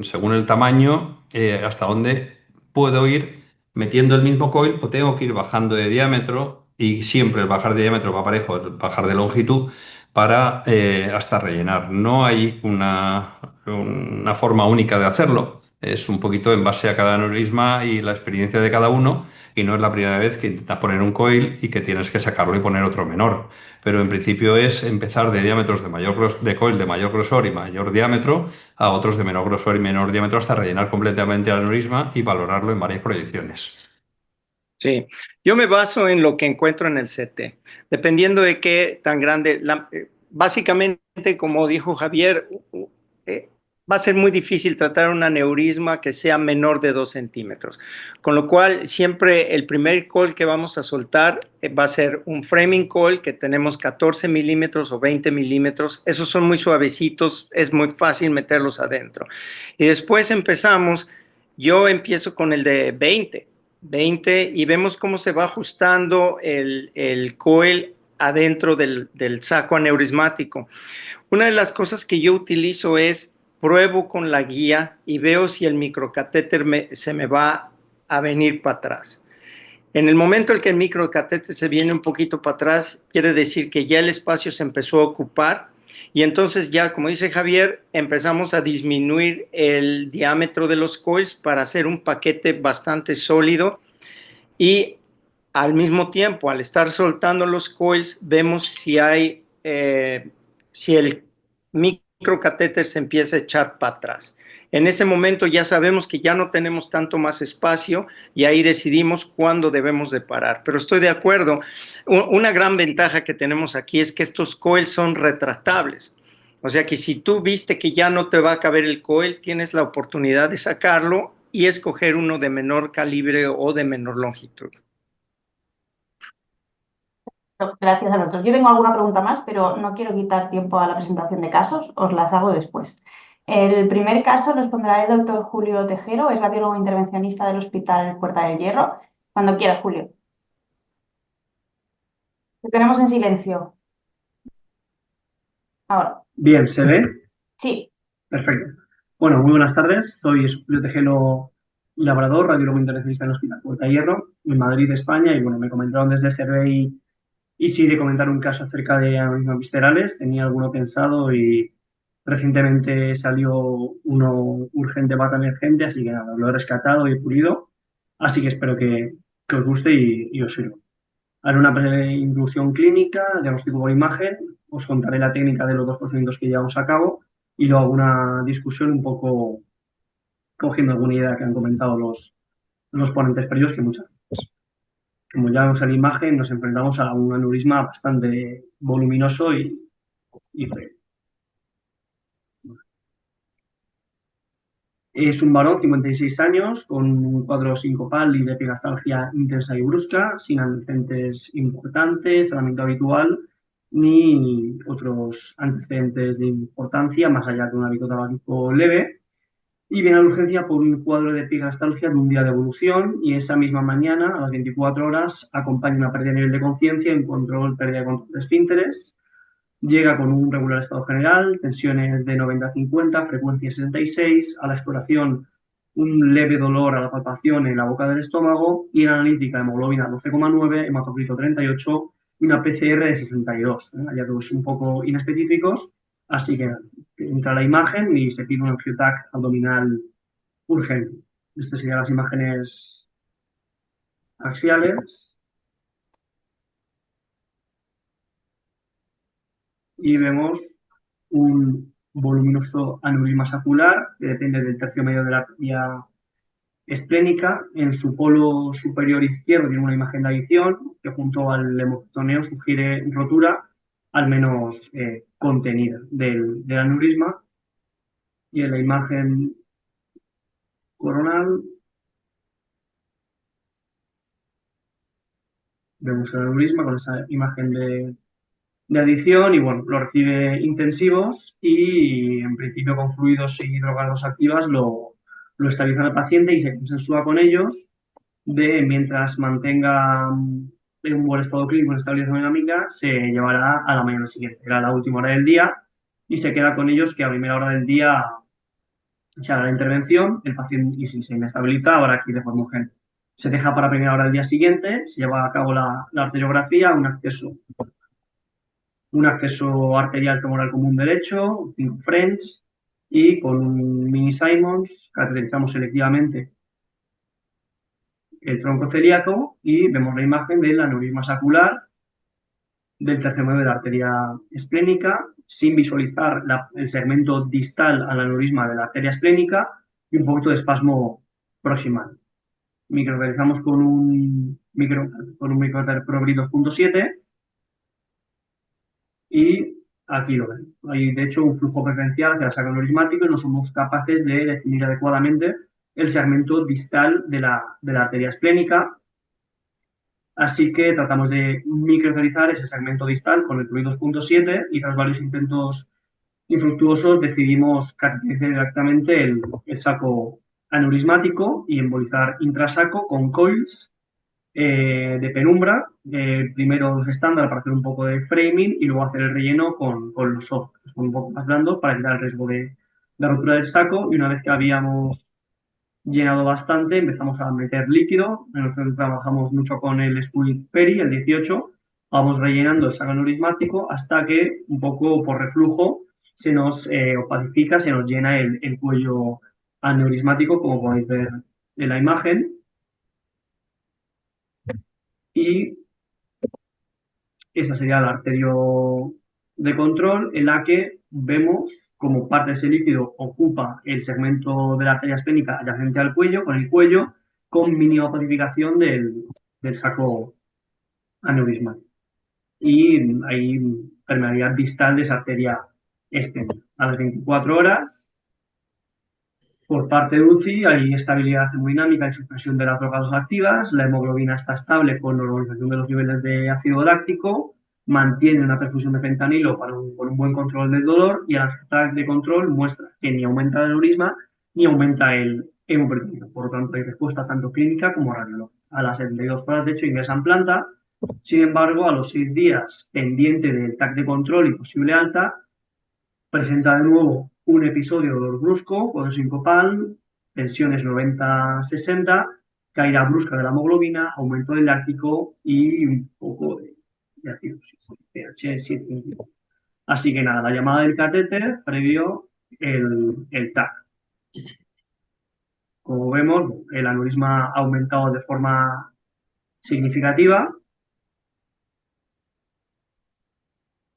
según el tamaño, hasta dónde puedo ir metiendo el mismo coil o tengo que ir bajando de diámetro y siempre el bajar de diámetro va parejo al bajar de longitud para hasta rellenar. No hay una forma única de hacerlo. Es un poquito en base a cada aneurisma y la experiencia de cada uno. Y no es la primera vez que intentas poner un coil y que tienes que sacarlo y poner otro menor. Pero en principio es empezar de diámetros de coil de mayor grosor y mayor diámetro a otros de menor grosor y menor diámetro hasta rellenar completamente el aneurisma y valorarlo en varias proyecciones. Sí, yo me baso en lo que encuentro en el CT, dependiendo de qué tan grande, básicamente, como dijo Javier, eh, va a ser muy difícil tratar un aneurisma que sea menor de 2 centímetros, con lo cual siempre el primer coil que vamos a soltar va a ser un framing coil que tenemos 14 milímetros o 20 milímetros, esos son muy suavecitos, es muy fácil meterlos adentro. Y después yo empiezo con el de 20 y vemos cómo se va ajustando el coil adentro del saco aneurismático. Una de las cosas que yo utilizo es pruebo con la guía y veo si el microcatéter se me va a venir para atrás. En el momento en que el microcatéter se viene un poquito para atrás, quiere decir que ya el espacio se empezó a ocupar y entonces ya, como dice Javier, empezamos a disminuir el diámetro de los coils para hacer un paquete bastante sólido y al mismo tiempo, al estar soltando los coils, vemos si el microcatéter se empieza a echar para atrás. En ese momento ya sabemos que ya no tenemos tanto más espacio y ahí decidimos cuándo debemos de parar. Pero estoy de acuerdo, una gran ventaja que tenemos aquí es que estos coils son retractables. O sea que si tú viste que ya no te va a caber el coil, tienes la oportunidad de sacarlo y escoger uno de menor calibre o de menor longitud. Gracias a los otros. Yo tengo alguna pregunta más, pero no quiero quitar tiempo a la presentación de casos, os las hago después. El primer caso responderá el doctor Julio Tejero, es radiólogo intervencionista del Hospital Puerta del Hierro. Cuando quiera, Julio. Te tenemos en silencio. Ahora. Bien, ¿se ve? Sí. Perfecto. Bueno, muy buenas tardes. Soy Julio Tejero, labrador, radiólogo intervencionista en el Hospital Puerta de Hierro, en Madrid, España. Y bueno, me comentaron desde Servei y sí de comentar un caso acerca de aneurismas viscerales. Tenía alguno pensado y recientemente salió uno urgente barra emergente, así que nada, lo he rescatado y he pulido. Así que espero que os guste y os sirva. Haré una introducción clínica, diagnóstico por imagen, os contaré la técnica de los dos procedimientos que llevamos a cabo y luego hago una discusión un poco cogiendo alguna idea que han comentado los ponentes previos, que muchas gracias. como ya vemos en la imagen, nos enfrentamos a un aneurisma bastante voluminoso y feo. Es un varón, 56 años, con un cuadro sincopal y de epigastalgia intensa y brusca, sin antecedentes importantes, tratamiento habitual, ni otros antecedentes de importancia, más allá de un hábito tabáquico leve. Y viene a la urgencia por un cuadro de epigastalgia de un día de evolución, y esa misma mañana, a las 24 horas, acompaña una pérdida de nivel de conciencia, pérdida de control de esfínteres. Llega con un regular estado general, tensiones de 90 a 50, frecuencia 66, a la exploración un leve dolor a la palpación en la boca del estómago y en analítica hemoglobina 12,9, hematocrito 38 y una PCR de 62. Hallazgos un poco inespecíficos, así que entra la imagen y se pide un angiotac abdominal urgente. Estas serían las imágenes axiales. Y vemos un voluminoso aneurisma saccular que depende del tercio medio de la arteria esplénica. En su polo superior izquierdo tiene una imagen de adición que junto al hemoctoneo sugiere rotura, al menos contenida, del aneurisma. Y en la imagen coronal vemos el aneurisma con esa imagen de adición y bueno, lo recibe intensivos y en principio con fluidos y drogas activas lo estabiliza el paciente y se consensúa con ellos de mientras mantenga en un buen estado clínico, en estabilización dinámica, se llevará a la mañana siguiente. Era la última hora del día y se queda con ellos que a primera hora del día se hará la intervención, el paciente y si se inestabiliza habrá aquí de forma urgente. Se deja para primera hora del día siguiente, se lleva a cabo la arteriografía, un acceso arterial femoral común derecho, 5 French, y con un mini Simons caracterizamos selectivamente el tronco celíaco y vemos la imagen del aneurisma saccular del tercer medio de la arteria esplénica, sin visualizar el segmento distal al aneurisma de la arteria esplénica y un poquito de espasmo proximal. Microrealizamos con un microcatéter ProBri 2.7 y aquí lo ven. Hay, de hecho, un flujo preferencial hacia el saco aneurismático y no somos capaces de definir adecuadamente el segmento distal de la arteria esplénica. Así que tratamos de microcerizar ese segmento distal con el PROI 2.7 y tras varios intentos infructuosos decidimos cateterizar directamente el saco aneurismático y embolizar intrasaco con coils de penumbra, primero los estándar para hacer un poco de framing y luego hacer el relleno con los soft, que son un poco más blandos para evitar el riesgo de rotura del saco. Y una vez que habíamos llenado bastante, empezamos a meter líquido. Nosotros trabajamos mucho con el Squid Peri, el 18. Vamos rellenando el saco aneurismático hasta que, un poco por reflujo, se nos opacifica, se nos llena el cuello aneurismático, como podéis ver en la imagen. Y esta sería la arterio de control, en la que vemos como parte de ese líquido ocupa el segmento de la arteria esplénica adyacente al cuello, con el cuello, con mínima opacificación del saco aneurismático. Y hay permeabilidad distal de esa arteria esplénica. A las 24 horas, por parte de UCI, hay estabilidad hemodinámica y suspensión de las drogas activas, la hemoglobina está estable con normalización de los niveles de ácido láctico, mantiene una perfusión de fentanilo con un buen control del dolor y el track de control muestra que ni aumenta el aneurisma ni aumenta el hemoperitoneio. Por lo tanto, hay respuesta tanto clínica como radiológica. A las 72 horas, de hecho, ingresan planta. Sin embargo, a los 6 días, pendiente del TAC de control y posible alta, presenta de nuevo un episodio de dolor brusco, cuadro sincopal, tensiones 90-60, caída brusca de la hemoglobina, aumento del láctico y un poco de acidosis, pH 7. Así que nada, la llamada del catéter previo el TAC. Como vemos, el aneurisma ha aumentado de forma significativa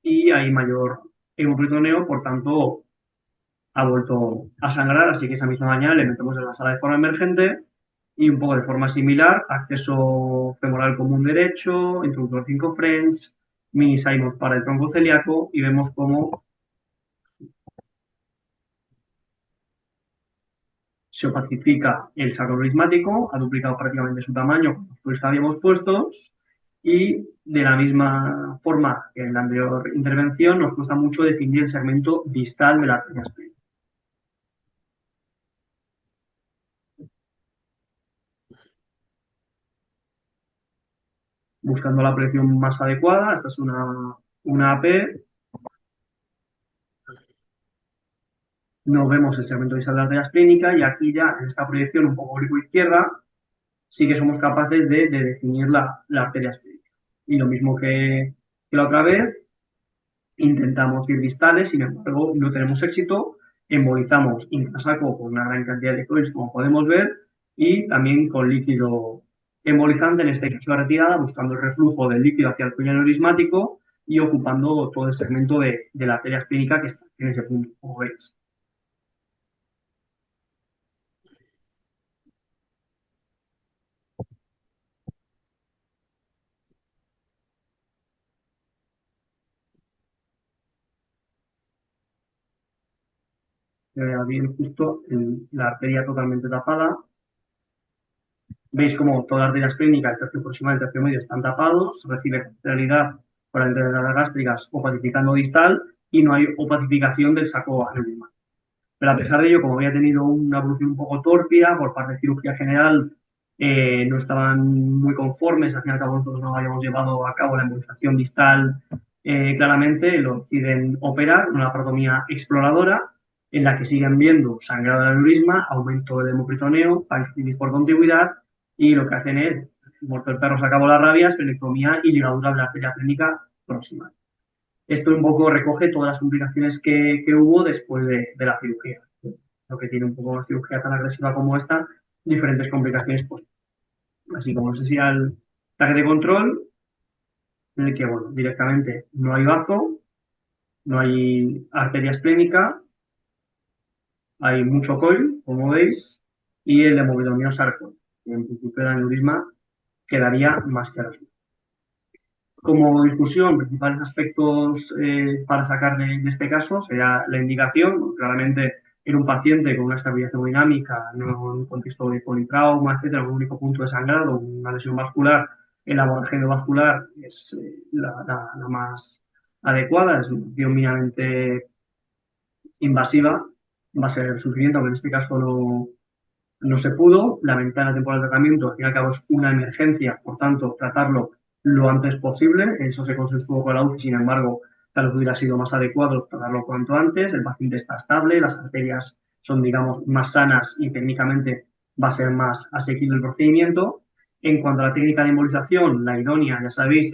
y hay mayor hemoperitoneo, por tanto, ha vuelto a sangrar, así que esa misma mañana le metemos en la sala de forma emergente Y un poco de forma similar, acceso femoral común derecho, introductor 5 French, mini Simons para el tronco celíaco, y vemos cómo se opacifica el sacroiliismático, ha duplicado prácticamente su tamaño con los que habíamos puestos, y de la misma forma que en la anterior intervención nos cuesta mucho definir el segmento distal de la arteria esplénica. Buscando la proyección más adecuada, esta es una AP, no vemos el segmento distal de la arteria esplénica, y aquí ya en esta proyección un poco oblicuo izquierda sí que somos capaces de definir la arteria esplénica. Y lo mismo que la otra vez, intentamos ir distales, sin embargo no tenemos éxito, embolizamos intrasaco con una gran cantidad de electrodes, como podemos ver, y también con líquido embolizante, en este caso la retirada, buscando el reflujo del líquido hacia el cuello aneurismático y ocupando todo el segmento de la arteria esplénica que está en ese punto, como veis. Bien justo la arteria totalmente tapada. Veis como toda la arteria esplénica, el tercio proximal y el tercio medio están tapados, recibe realidad por la entrada gástricas opacificando distal y no hay opacificación del saco aneurismático. Pero a pesar de ello, como había tenido una evolución un poco torpia por parte de cirugía general, no estaban muy conformes, al fin y al cabo nosotros no habíamos llevado a cabo la embolización distal claramente, lo deciden operar, una laparotomía exploradora, en la que siguen viendo sangrado del aneurisma, aumento del hemoperitoneo, pancreatitis por contigüidad, y lo que hacen es, muerto el perro, se acabó la rabia, esplenectomía y ligadura de la arteria clínica próxima. Esto un poco recoge todas las complicaciones que hubo después de la cirugía. Lo que tiene un poco una cirugía tan agresiva como esta, diferentes complicaciones, pues, así como no sé si al ataque de control, en el que, bueno, directamente no hay bazo, no hay arteria esplénica, hay mucho coil, como veis, y el hemoglobinio sarco, que en principio el aneurisma quedaría más que resuelto. Como discusión, principales aspectos para sacar de este caso sería la indicación, claramente en un paciente con una estabilidad hemodinámica, no en un contexto de politrauma, etcétera, un único punto de sangrado, una lesión vascular, el abordaje vascular es la más adecuada, es una opción mínimamente invasiva, va a ser suficiente, aunque en este caso no se pudo. La ventana temporal de tratamiento, al fin y al cabo, es una emergencia, por tanto, tratarlo lo antes posible. Eso se consensuó con la UCI, sin embargo, tal vez hubiera sido más adecuado tratarlo cuanto antes. El paciente está estable, las arterias son, digamos, más sanas y técnicamente va a ser más asequible el procedimiento. En cuanto a la técnica de embolización, la idónea, ya sabéis,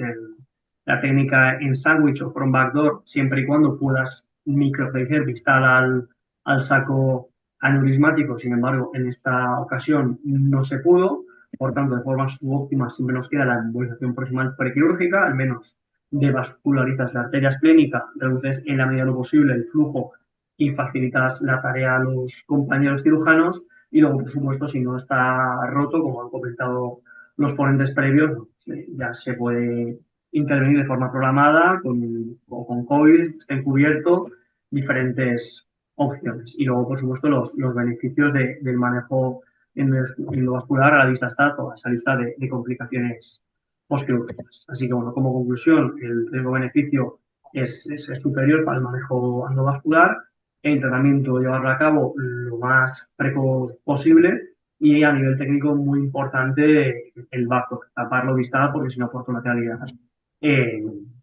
la técnica en sándwich o from backdoor, siempre y cuando puedas microflexiar distal al saco aneurismático. Sin embargo, en esta ocasión no se pudo, por tanto, de forma subóptima siempre nos queda la embolización proximal prequirúrgica, al menos devascularizas la arteria esplénica, reduces en la medida de lo posible el flujo y facilitas la tarea a los compañeros cirujanos, y luego, por supuesto, si no está roto, como han comentado los ponentes previos, ya se puede intervenir de forma programada con COVID, esté cubierto, diferentes opciones. Y luego, por supuesto, los beneficios del manejo endovascular. A la vista está toda esa lista de complicaciones postquirúrgicas. Así que, bueno, como conclusión, el riesgo-beneficio es superior para el manejo endovascular, el tratamiento llevarlo a cabo lo más precoz posible, y a nivel técnico muy importante el bazo, taparlo distal, porque si no aporta una calidad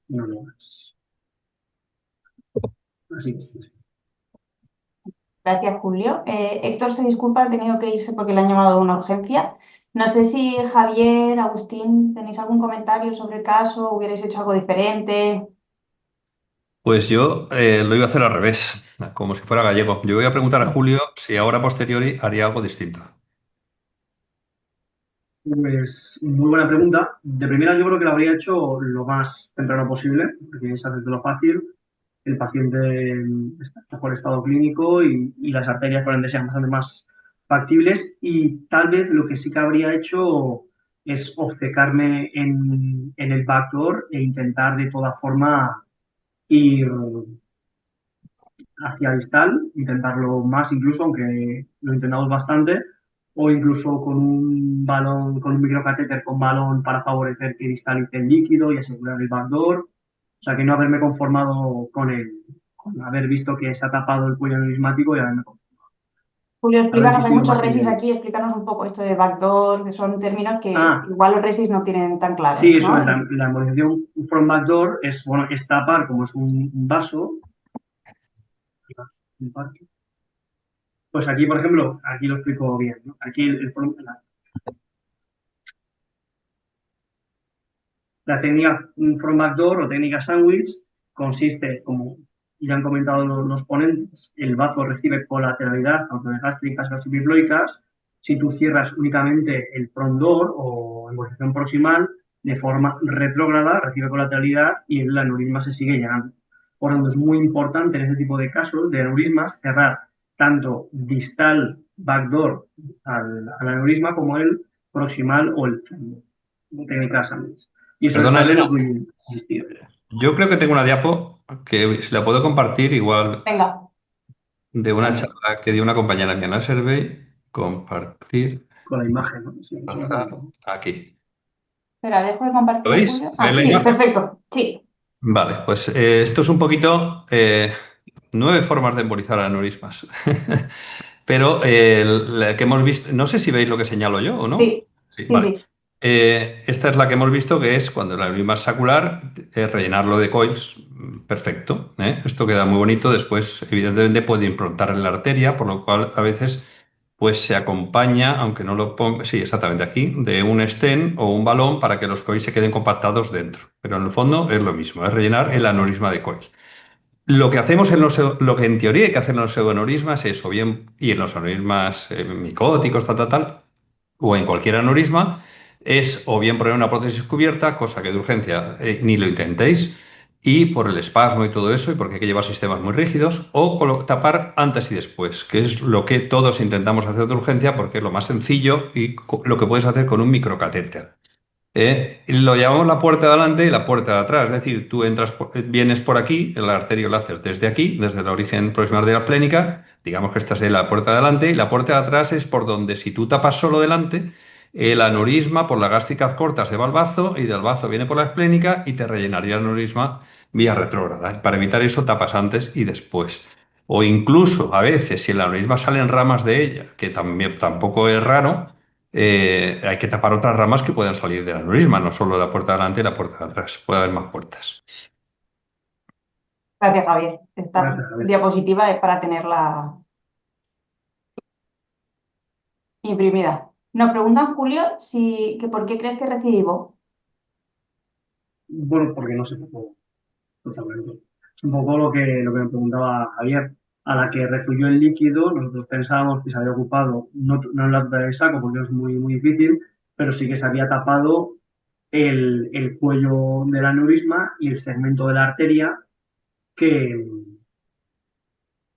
no lo es. Así que sí. Gracias, Julio. Héctor se disculpa, ha tenido que irse porque le han llamado a una urgencia. No sé si Javier, Agustín, tenéis algún comentario sobre el caso, hubierais hecho algo diferente. Pues yo lo iba a hacer al revés, como si fuera gallego. Yo voy a preguntar a Julio si ahora a posteriori haría algo distinto. Pues muy buena pregunta. De primera yo creo que lo habría hecho lo más temprano posible, porque es hacerlo fácil. El paciente está en mejor estado clínico y las arterias por ende sean bastante más factibles, y tal vez lo que sí que habría hecho es obcecarme en el backdoor e intentar de toda forma ir hacia distal, intentarlo más incluso, aunque lo intentamos bastante, o incluso con un balón, con un microcatéter con balón para favorecer que distalice el líquido y asegurar el backdoor. O sea, que no haberme conformado con haber visto que se ha tapado el cuello aneurismático y Julio, haber explícanos, hay insistido muchos más en resis ello. aquí, explícanos un poco esto de backdoor, que son términos que Ah, igual los resis no tienen tan sí, claros, eso ¿no? es. La embolización from backdoor es, bueno, es tapar, como es un vaso, un parque. Pues aquí, por ejemplo, aquí lo explico bien, ¿no? Aquí la técnica from backdoor o técnica sandwich consiste, como ya han comentado los ponentes, el bazo recibe colateralidad, tanto de gástricas o epiploicas. Si tú cierras únicamente el front door o embolización proximal, de forma retrógrada, recibe colateralidad y el aneurisma se sigue llenando. Por lo tanto, es muy importante en ese tipo de casos de aneurismas cerrar tanto distal backdoor al aneurisma como el proximal o el front door, de técnica sandwich. Y eso es Perdona, tal vez Elena, lo que he insistido. yo creo que tengo una diapo que si la puedo compartir igual Venga, de una charla que dio una compañera mía en la Survey. Compartir. Con la imagen, ¿no? Sí, eso es Pasar bonito. aquí. espera, dejo de ¿Lo compartir, veis? Julio. ¿Veis Ah, la sí, imagen? perfecto, sí. Vale, pues esto es un poquito 9 formas de embolizar aneurismas. Pero la que hemos visto, no sé si veis lo que señalo yo o no. Sí, Sí, sí, vale. sí. Esta es la que hemos visto, que es cuando el aneurisma es sacular, rellenarlo de coils, perfecto. Esto queda muy bonito. Después, evidentemente, puede improntar en la arteria, por lo cual a veces pues se acompaña, aunque no lo ponga, sí, exactamente aquí, de un stent o un balón para que los coils se queden compactados dentro. Pero en el fondo es lo mismo, es rellenar el aneurisma de coils. Lo que hacemos lo que en teoría hay que hacer en los pseudoaneurismas es, o bien, y en los aneurismas micóticos, tal, o en cualquier aneurisma, es o bien poner una prótesis cubierta, cosa que de urgencia ni lo intentéis, y por el espasmo y todo eso, y porque hay que llevar sistemas muy rígidos, o tapar antes y después, que es lo que todos intentamos hacer de urgencia, porque es lo más sencillo y lo que puedes hacer con un microcatéter. Lo llamamos la puerta de adelante y la puerta de atrás. Es decir, tú vienes por aquí, el arterio lo haces desde aquí, desde el origen proximal de la plénica. Digamos que esta es la puerta de adelante y la puerta de atrás es por donde, si tú tapas solo delante, el aneurisma por la gástrica corta se va al bazo y del bazo viene por la esplénica y te rellenaría el aneurisma vía retrógrada. Para evitar eso, tapas antes y después. O incluso, a veces, si el aneurisma sale en ramas de ella, que también tampoco es raro, hay que tapar otras ramas que puedan salir del aneurisma, no solo la puerta de delante y la puerta de atrás. Puede haber más puertas. Gracias, Javier. Esta Gracias, Javier. diapositiva es para tenerla imprimida. Nos preguntan, Julio, que por qué crees que recidivó. Bueno, porque no se tocó totalmente. Es un poco lo que me preguntaba Javier. A la que refluyó el líquido, nosotros pensábamos que se había ocupado, no en la totalidad del saco, porque es muy, muy difícil, pero sí que se había tapado el cuello del aneurisma y el segmento de la arteria que,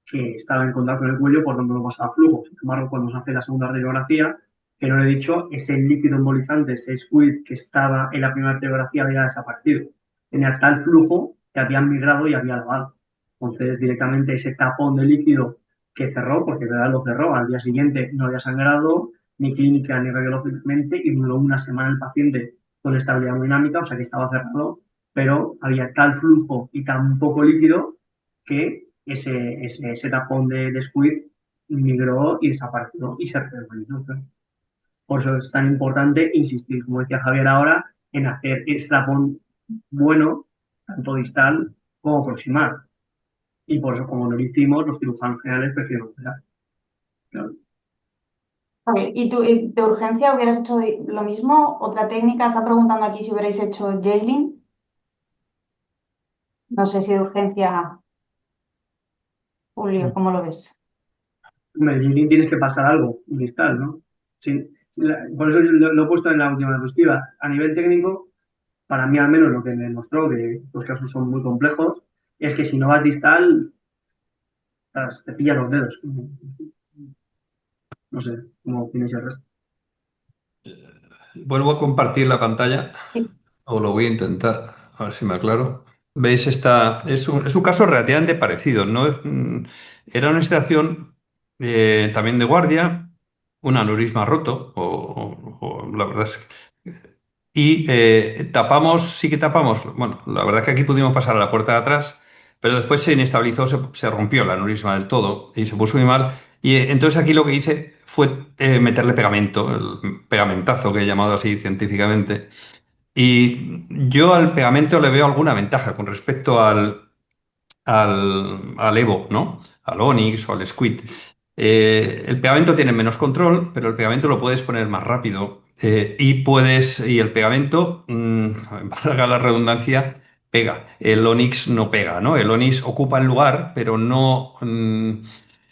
que estaba en contacto con el cuello por donde no pasaba flujo. Sin embargo, cuando se hace la segunda radiografía, que no le he dicho, ese líquido embolizante, ese squid que estaba en la primera radiografía había desaparecido. Tenía tal flujo que había migrado y había lavado. Entonces, directamente ese tapón de líquido que cerró, porque de verdad lo cerró, al día siguiente no había sangrado, ni clínica ni radiológicamente, y duró una semana el paciente con estabilidad hemodinámica, o sea que estaba cerrado, pero había tal flujo y tan poco líquido que ese tapón de squid migró y desapareció y se reorganizó. Por eso es tan importante insistir, como decía Javier ahora, en hacer ese tapón bueno, tanto distal como proximal. Y por eso, como no lo hicimos, los cirujanos generales prefieren operar. Claro. Javier, ¿y tú de urgencia hubieras hecho lo mismo? ¿Otra técnica? Está preguntando aquí si hubierais hecho jailing. No sé si de urgencia, Julio, ¿cómo lo ves? En Medellín tienes que pasar algo distal, ¿no? Sí, por eso yo lo he puesto en la última diapositiva. A nivel técnico, para mí al menos lo que me demostró, que los casos son muy complejos, es que si no vas distal, te pillan los dedos. No sé cómo opináis el resto. Vuelvo a compartir la pantalla, Sí. o lo voy a intentar, a ver si me aclaro. ¿Veis? Es un caso relativamente parecido, ¿no? Era una situación también de guardia, un aneurisma roto, o la verdad es que... Y tapamos, sí que tapamos, bueno, la verdad es que aquí pudimos pasar a la puerta de atrás, pero después se inestabilizó, se rompió el aneurisma del todo y se puso muy mal. Y entonces aquí lo que hice fue meterle pegamento, el pegamentazo que he llamado así científicamente. Y yo al pegamento le veo alguna ventaja con respecto al Evo, ¿no? Al Onyx o al Squid. El pegamento tiene menos control, pero el pegamento lo puedes poner más rápido y el pegamento, valga la redundancia, pega. El Onyx no pega, ¿no? El Onyx ocupa el lugar, pero no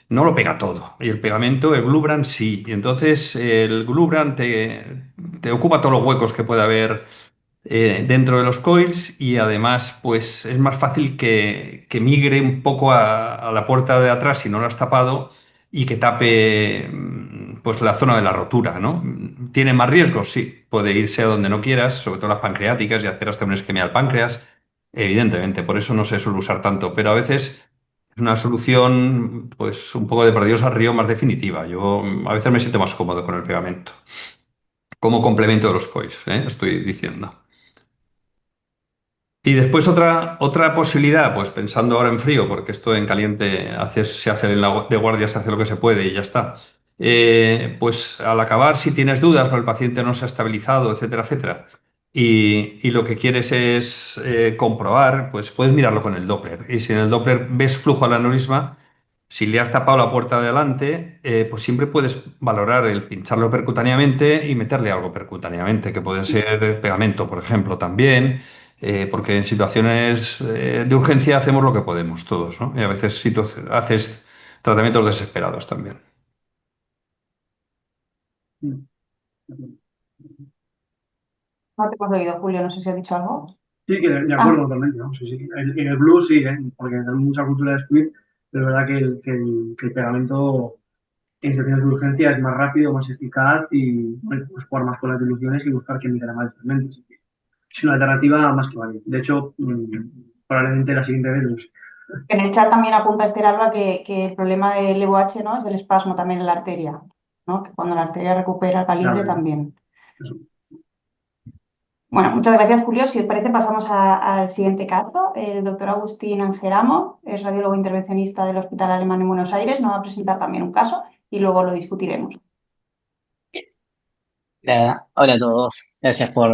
lo pega todo. Y el pegamento, el Glubrand sí. Y entonces el Glubrand te ocupa todos los huecos que puede haber dentro de los coils y además pues es más fácil que migre un poco a la puerta de atrás si no lo has tapado y que tape pues la zona de la rotura, ¿no? ¿Tiene más riesgos? Sí, puede irse a donde no quieras, sobre todo las pancreáticas y hacer hasta una isquemia al páncreas, evidentemente, por eso no se suele usar tanto, pero a veces es una solución pues un poco de perdidos al río más definitiva. Yo a veces me siento más cómodo con el pegamento, como complemento de los coils, estoy diciendo. Y después otra posibilidad, pues pensando ahora en frío, porque esto en caliente se hace de guardia, se hace lo que se puede y ya está. Pues al acabar, si tienes dudas o el paciente no se ha estabilizado, etcétera, etcétera, y lo que quieres es comprobar, pues puedes mirarlo con el Doppler. Y si en el Doppler ves flujo al aneurisma, si le has tapado la puerta de adelante, pues siempre puedes valorar el pincharlo percutáneamente y meterle algo percutáneamente, que puede ser pegamento, por ejemplo, también porque en situaciones de urgencia hacemos lo que podemos todos, ¿no? Y a veces haces tratamientos desesperados también. Mm. No te hemos oído, Julio, no sé si has dicho algo. Sí, que de acuerdo Ah, totalmente, ¿no? Sí, sí. En el blues sí, ¿eh? Porque hay mucha cultura de squid, pero es verdad que el pegamento en situaciones de urgencia es más rápido, más eficaz y bueno, puedes jugar más con las diluciones y buscar que migra más experimento. Así que es una alternativa más que válida. De hecho, probablemente la siguiente vez lo use. en el chat también apunta Esther Alba que el problema del EVOH, ¿no? Es el espasmo también en la arteria, ¿no? Que cuando la arteria recupera el calibre Claro, también. eso. Bueno, muchas gracias, Julio. Si os parece, pasamos al siguiente caso. El doctor Agustín Angeramo es radiólogo intervencionista del Hospital Alemán en Buenos Aires. Nos va a presentar también un caso y luego lo discutiremos. Hola a todos, gracias por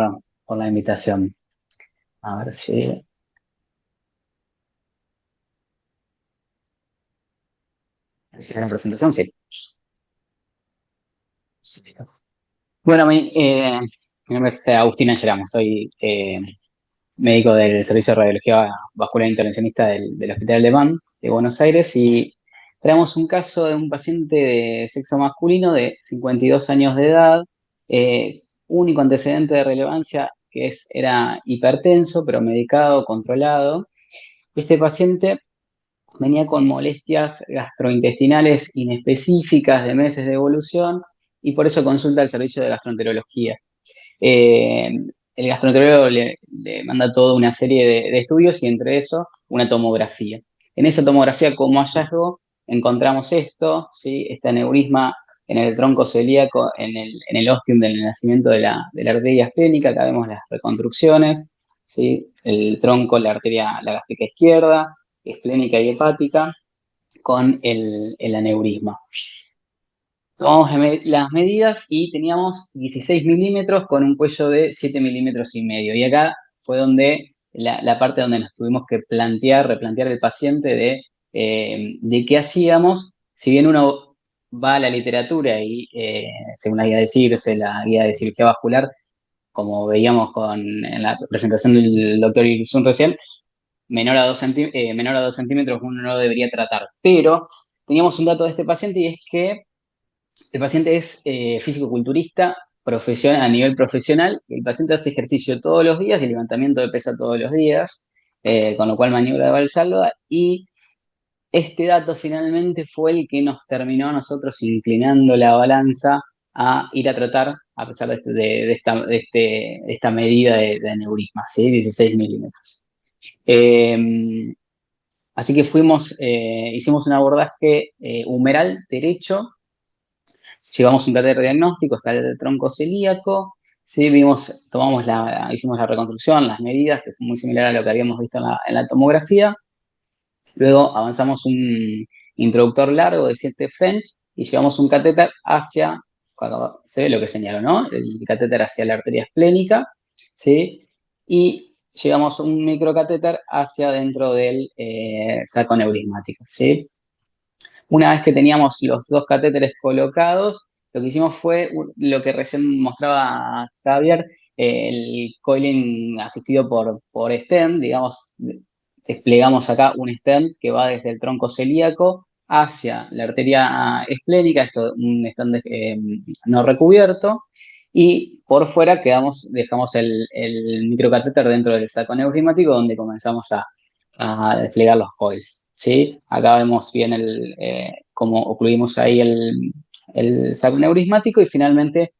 la invitación. A ver si la presentación, sí. Sí. Bueno, mi nombre es Agustín Angelamo, soy médico del Servicio de Radiología Vascular Intervencionista del Hospital Alemán de Buenos Aires y traemos un caso de un paciente de sexo masculino de 52 años de edad, único antecedente de relevancia era hipertenso, pero medicado, controlado. Este paciente venía con molestias gastrointestinales inespecíficas de meses de evolución y por eso consulta al servicio de gastroenterología. Eh, el gastroenterólogo le manda toda una serie de estudios y entre eso una tomografía. En esa tomografía como hallazgo encontramos esto, ¿sí? Este aneurisma en el tronco celíaco, en el ostium del nacimiento de la arteria esplénica. Acá vemos las reconstrucciones, ¿sí? El tronco, la arteria, la gástrica izquierda, esplénica y hepática, con el aneurisma. Tomamos las medidas y teníamos 16 milímetros con un cuello de 7 milímetros y medio. Y acá fue donde la parte donde nos tuvimos que replantear el paciente de qué hacíamos. Si bien uno va a la literatura y según la guía de CIRSE, la guía de cirugía vascular, como veíamos en la presentación del doctor Irzun recién, menor a 2 centímetros uno no lo debería tratar. Pero teníamos un dato de este paciente y es que el paciente es físico-culturista profesional, a nivel profesional. El paciente hace ejercicio todos los días y levantamiento de pesa todos los días, con lo cual maniobra de Valsalva. Y este dato finalmente fue el que nos terminó a nosotros inclinando la balanza a ir a tratar, a pesar de esta medida de aneurisma, ¿sí? 16 milímetros. Así que hicimos un abordaje humeral derecho, llevamos un catéter diagnóstico, está el tronco celíaco, ¿sí? Hicimos la reconstrucción, las medidas, que fue muy similar a lo que habíamos visto en la tomografía. Luego avanzamos un introductor largo de 7 French y llevamos un catéter hacia, cuando se ve lo que señalo, ¿no? El catéter hacia la arteria esplénica, ¿sí? Y llevamos un microcatéter hacia dentro del saco neurismático, ¿sí? Una vez que teníamos los dos catéteres colocados, lo que hicimos fue lo que recién mostraba Javier, el coiling asistido por stent, digamos, desplegamos acá un stent que va desde el tronco celíaco hacia la arteria esplénica, esto un stent no recubierto, y por fuera dejamos el microcatéter dentro del saco neurismático donde comenzamos a desplegar los coils, ¿sí? Acá vemos bien cómo ocluimos ahí el saco neurismático y finalmente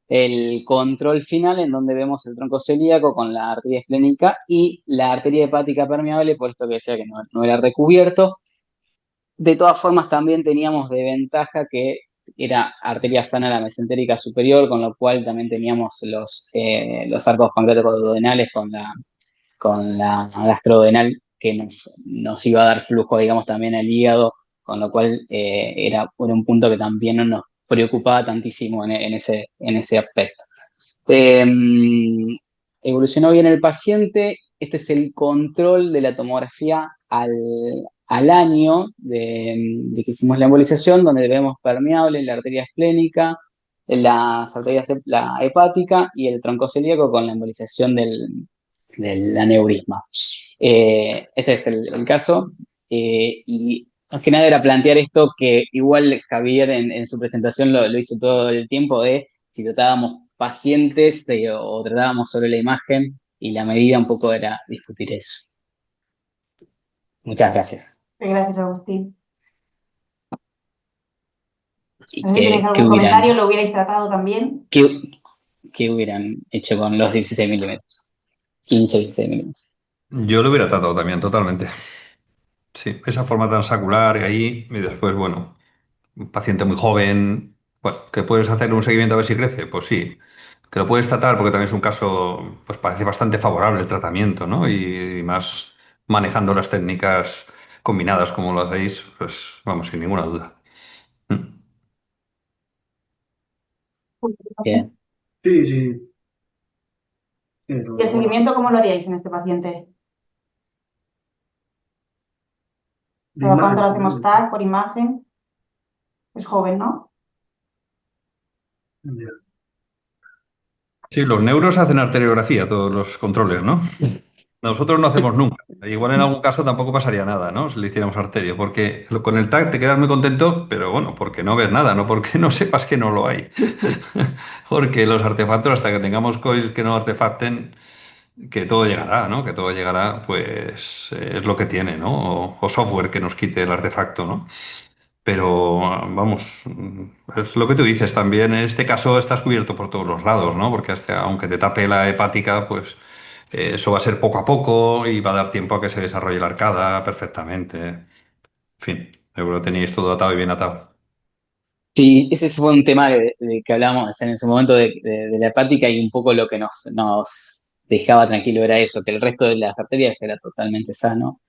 el control final en donde vemos el tronco celíaco con la arteria esplénica y la arteria hepática permeable, por esto que decía que no era recubierto. De todas formas, también teníamos de ventaja que era arteria sana la mesentérica superior, con lo cual también teníamos los arcos pancreático-duodenales con la gastrodenal que nos iba a dar flujo, digamos, también al hígado, con lo cual era un punto que también no nos preocupaba tantísimo en ese aspecto. Eh, Evolucionó bien el paciente. Este es el control de la tomografía al año de que hicimos la embolización, donde vemos permeable la arteria esplénica, la hepática y el tronco celíaco con la embolización del aneurisma. Este es el caso. Y al final era plantear esto que igual Javier en su presentación lo hizo todo el tiempo de si tratábamos pacientes o tratábamos sobre la imagen y la medida un poco era discutir eso. Muchas gracias. Gracias, Agustín. ¿Y No sé si tenéis algún comentario, lo hubierais tratado también. qué hubieran hecho con los 16 milímetros? 15, 16 milímetros. Yo lo hubiera tratado también, totalmente. Sí, esa forma transaccular y ahí, y después, bueno, un paciente muy joven, bueno, que puedes hacer un seguimiento a ver si crece, pues sí, que lo puedes tratar porque también es un caso, pues parece bastante favorable el tratamiento, ¿no? Y más manejando las técnicas combinadas como lo hacéis, pues vamos, sin ninguna duda. Mm. Bien. Sí, sí. Sí, ¿Y el bueno, seguimiento cómo lo haríais en este paciente? de ¿Cada cuánto imagen, lo por hacemos ejemplo. TAC por imagen? Es joven, ¿no? Ya. Sí, los neuros hacen arteriografía, todos los controles, ¿no? Nosotros no hacemos nunca. Igual en algún caso tampoco pasaría nada, ¿no? Si le hiciéramos arterio, porque con el TAC te quedas muy contento, pero bueno, porque no ves nada, no porque no sepas que no lo hay. Porque los artefactos, hasta que tengamos coils que no artefacten, que todo llegará, ¿no? Que todo llegará, pues es lo que tiene, ¿no? O software que nos quite el artefacto, ¿no? Pero vamos, es lo que tú dices también. En este caso estás cubierto por todos los lados, ¿no? Porque hasta, aunque te tape la hepática, pues eso va a ser poco a poco y va a dar tiempo a que se desarrolle la arcada perfectamente. En fin, seguro que tenéis todo atado y bien atado. Sí, ese fue un tema de que hablamos en su momento de la hepática y un poco lo que nos dejaba tranquilo era eso, que el resto de las arterias era totalmente sano.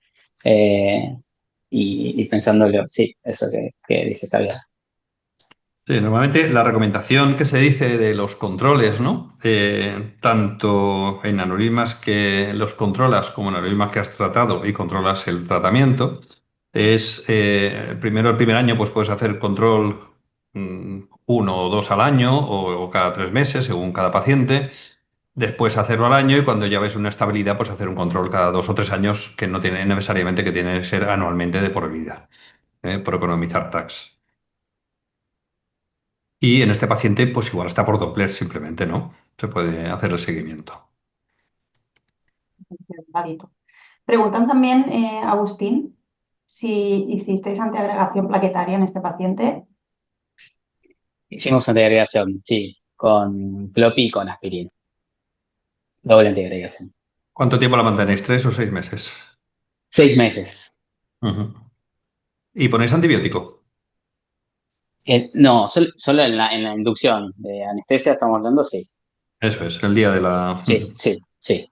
Eh, y pensándolo, sí, eso que dice Javier. Sí, normalmente la recomendación que se dice de los controles, ¿no? Tanto en aneurismas que los controlas como en aneurismas que has tratado y controlas el tratamiento, es primero el primer año pues puedes hacer control uno o dos al año o cada 3 meses según cada paciente. Después hacerlo al año y cuando ya ves una estabilidad pues hacer un control cada 2 o 3 años que no tiene necesariamente que tiene que ser anualmente de por vida, por economizar tax. Y en este paciente, pues igual está por Doppler simplemente, ¿no? Se puede hacer el seguimiento. Clarito. Preguntan también, Agustín, si hicisteis antiagregación plaquetaria en este paciente. Hicimos antiagregación, sí, con clopi y con aspirina. Doble antiagregación. ¿Cuánto tiempo la mantenéis? ¿3 o 6 meses? 6 meses. Ujú. ¿Y ponéis antibiótico? No, solo en la inducción de anestesia estamos hablando, sí. Eso es, el día de la... Sí, sí, sí.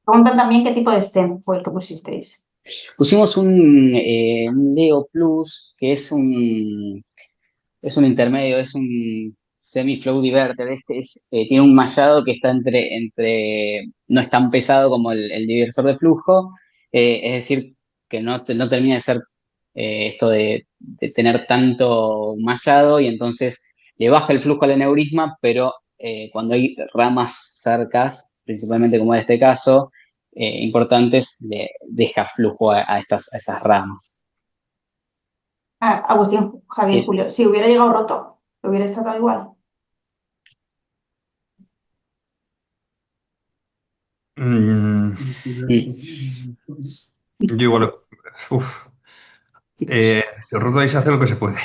Preguntan también qué tipo de stent fue el que pusisteis. Pusimos un Leo Plus, que es un intermedio, es un semi-flow diverter. Tiene un mallado que está no es tan pesado como el divisor de flujo, es decir, que no termina de ser esto de tener tanto mallado y entonces le baja el flujo al aneurisma, pero cuando hay ramas cercas, principalmente como en este caso, importantes, le deja flujo a esas ramas. Agustín, Javier, Sí. Julio, si hubiera llegado roto, ¿lo hubierais tratado igual? Mm, Mm. yo igual... Uf. El roto ahí se hace lo que se puede,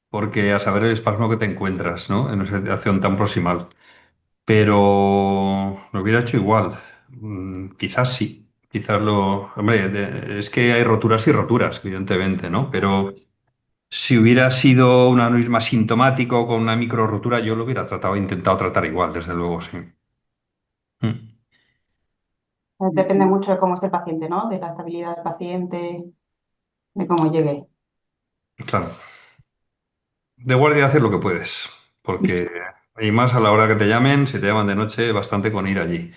porque a saber el espasmo que te encuentras, ¿no? En una situación tan proximal. Pero lo hubiera hecho igual. Quizás sí. Quizás lo... Hombre, es que hay roturas y roturas, evidentemente, ¿no? Pero si hubiera sido un aneurisma sintomático con una micro rotura, yo lo hubiera tratado, intentado tratar igual, desde luego, sí. Mm, Depende mucho de cómo esté el paciente, ¿no? De la estabilidad del paciente, de cómo llegue. claro. De guardia hacer lo que puedes, porque y más a la hora que te llamen, si te llaman de noche, bastante con ir allí.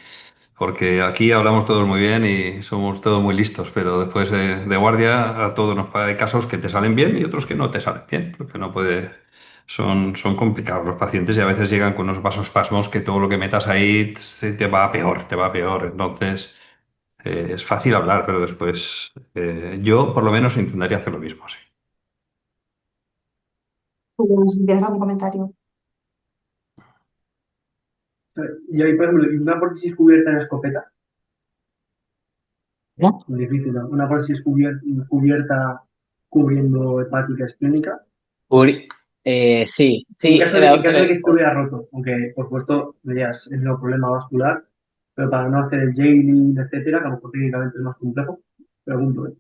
Porque aquí hablamos todos muy bien y somos todos muy listos, pero después de guardia a todos hay casos que te salen bien y otros que no te salen bien, porque no puede, son complicados los pacientes y a veces llegan con unos vasospasmos que todo lo que metas ahí se te va a peor, te va a peor. Entonces es fácil hablar, pero después yo por lo menos intentaría hacer lo mismo, sí. Julio, no sé si tienes algún comentario. Y ahí, por ejemplo, una prótesis cubierta en escopeta, ¿No? muy difícil, ¿no? Una prótesis cubierta cubriendo hepática esplénica. Sí, En sí, caso de que estuviera roto, aunque por supuesto dirías es un problema vascular, pero para no hacer el jailing, etcétera, que a lo mejor técnicamente es más complejo, pregunto, ¿eh?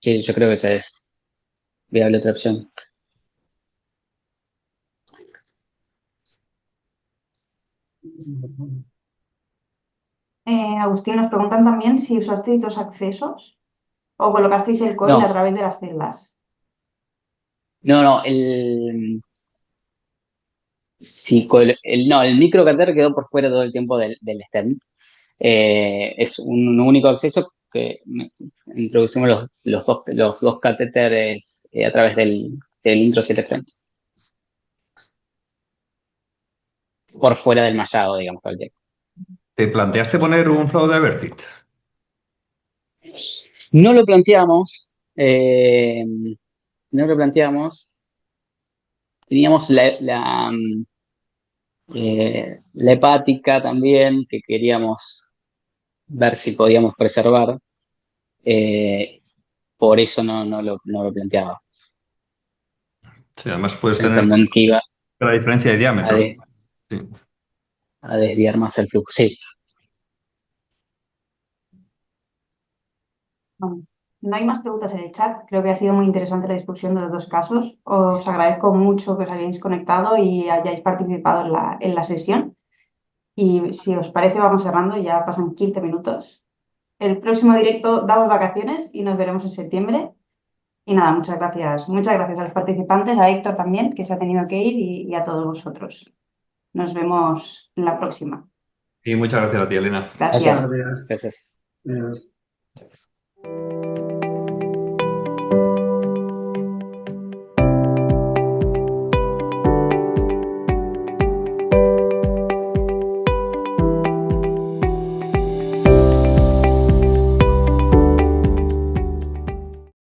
sí, yo creo que esa es viable otra opción. Agustín, nos preguntan también si usasteis dos accesos o colocasteis el coil a No, través de las celdas. no, el microcatéter quedó por fuera todo el tiempo del stent. Es un único acceso que introducimos los dos catéteres a través del intro 7 French, por fuera del mallado, digamos, todo el tiempo. ¿Te planteaste poner un flow diverted? No lo planteamos, no lo planteamos. Teníamos la hepática también, que queríamos ver si podíamos preservar. eh, por eso no lo planteaba, Sí, además puedes tener pensando en que iba la diferencia de a, diámetros. de- Sí. a desviar más el flujo. Sí, Bueno, no hay más preguntas en el chat. Creo que ha sido muy interesante la discusión de los dos casos. Os agradezco mucho que os hayáis conectado y hayáis participado en la sesión. Y si os parece, vamos cerrando. Ya pasan 15 minutos. El próximo directo damos vacaciones y nos veremos en septiembre. Y nada, muchas gracias. Muchas gracias a los participantes, a Héctor también, que se ha tenido que ir, y a todos vosotros. Nos vemos en la próxima. Y muchas gracias a ti, Elena. gracias. Gracias. Buenos días. Gracias. Adiós. Gracias.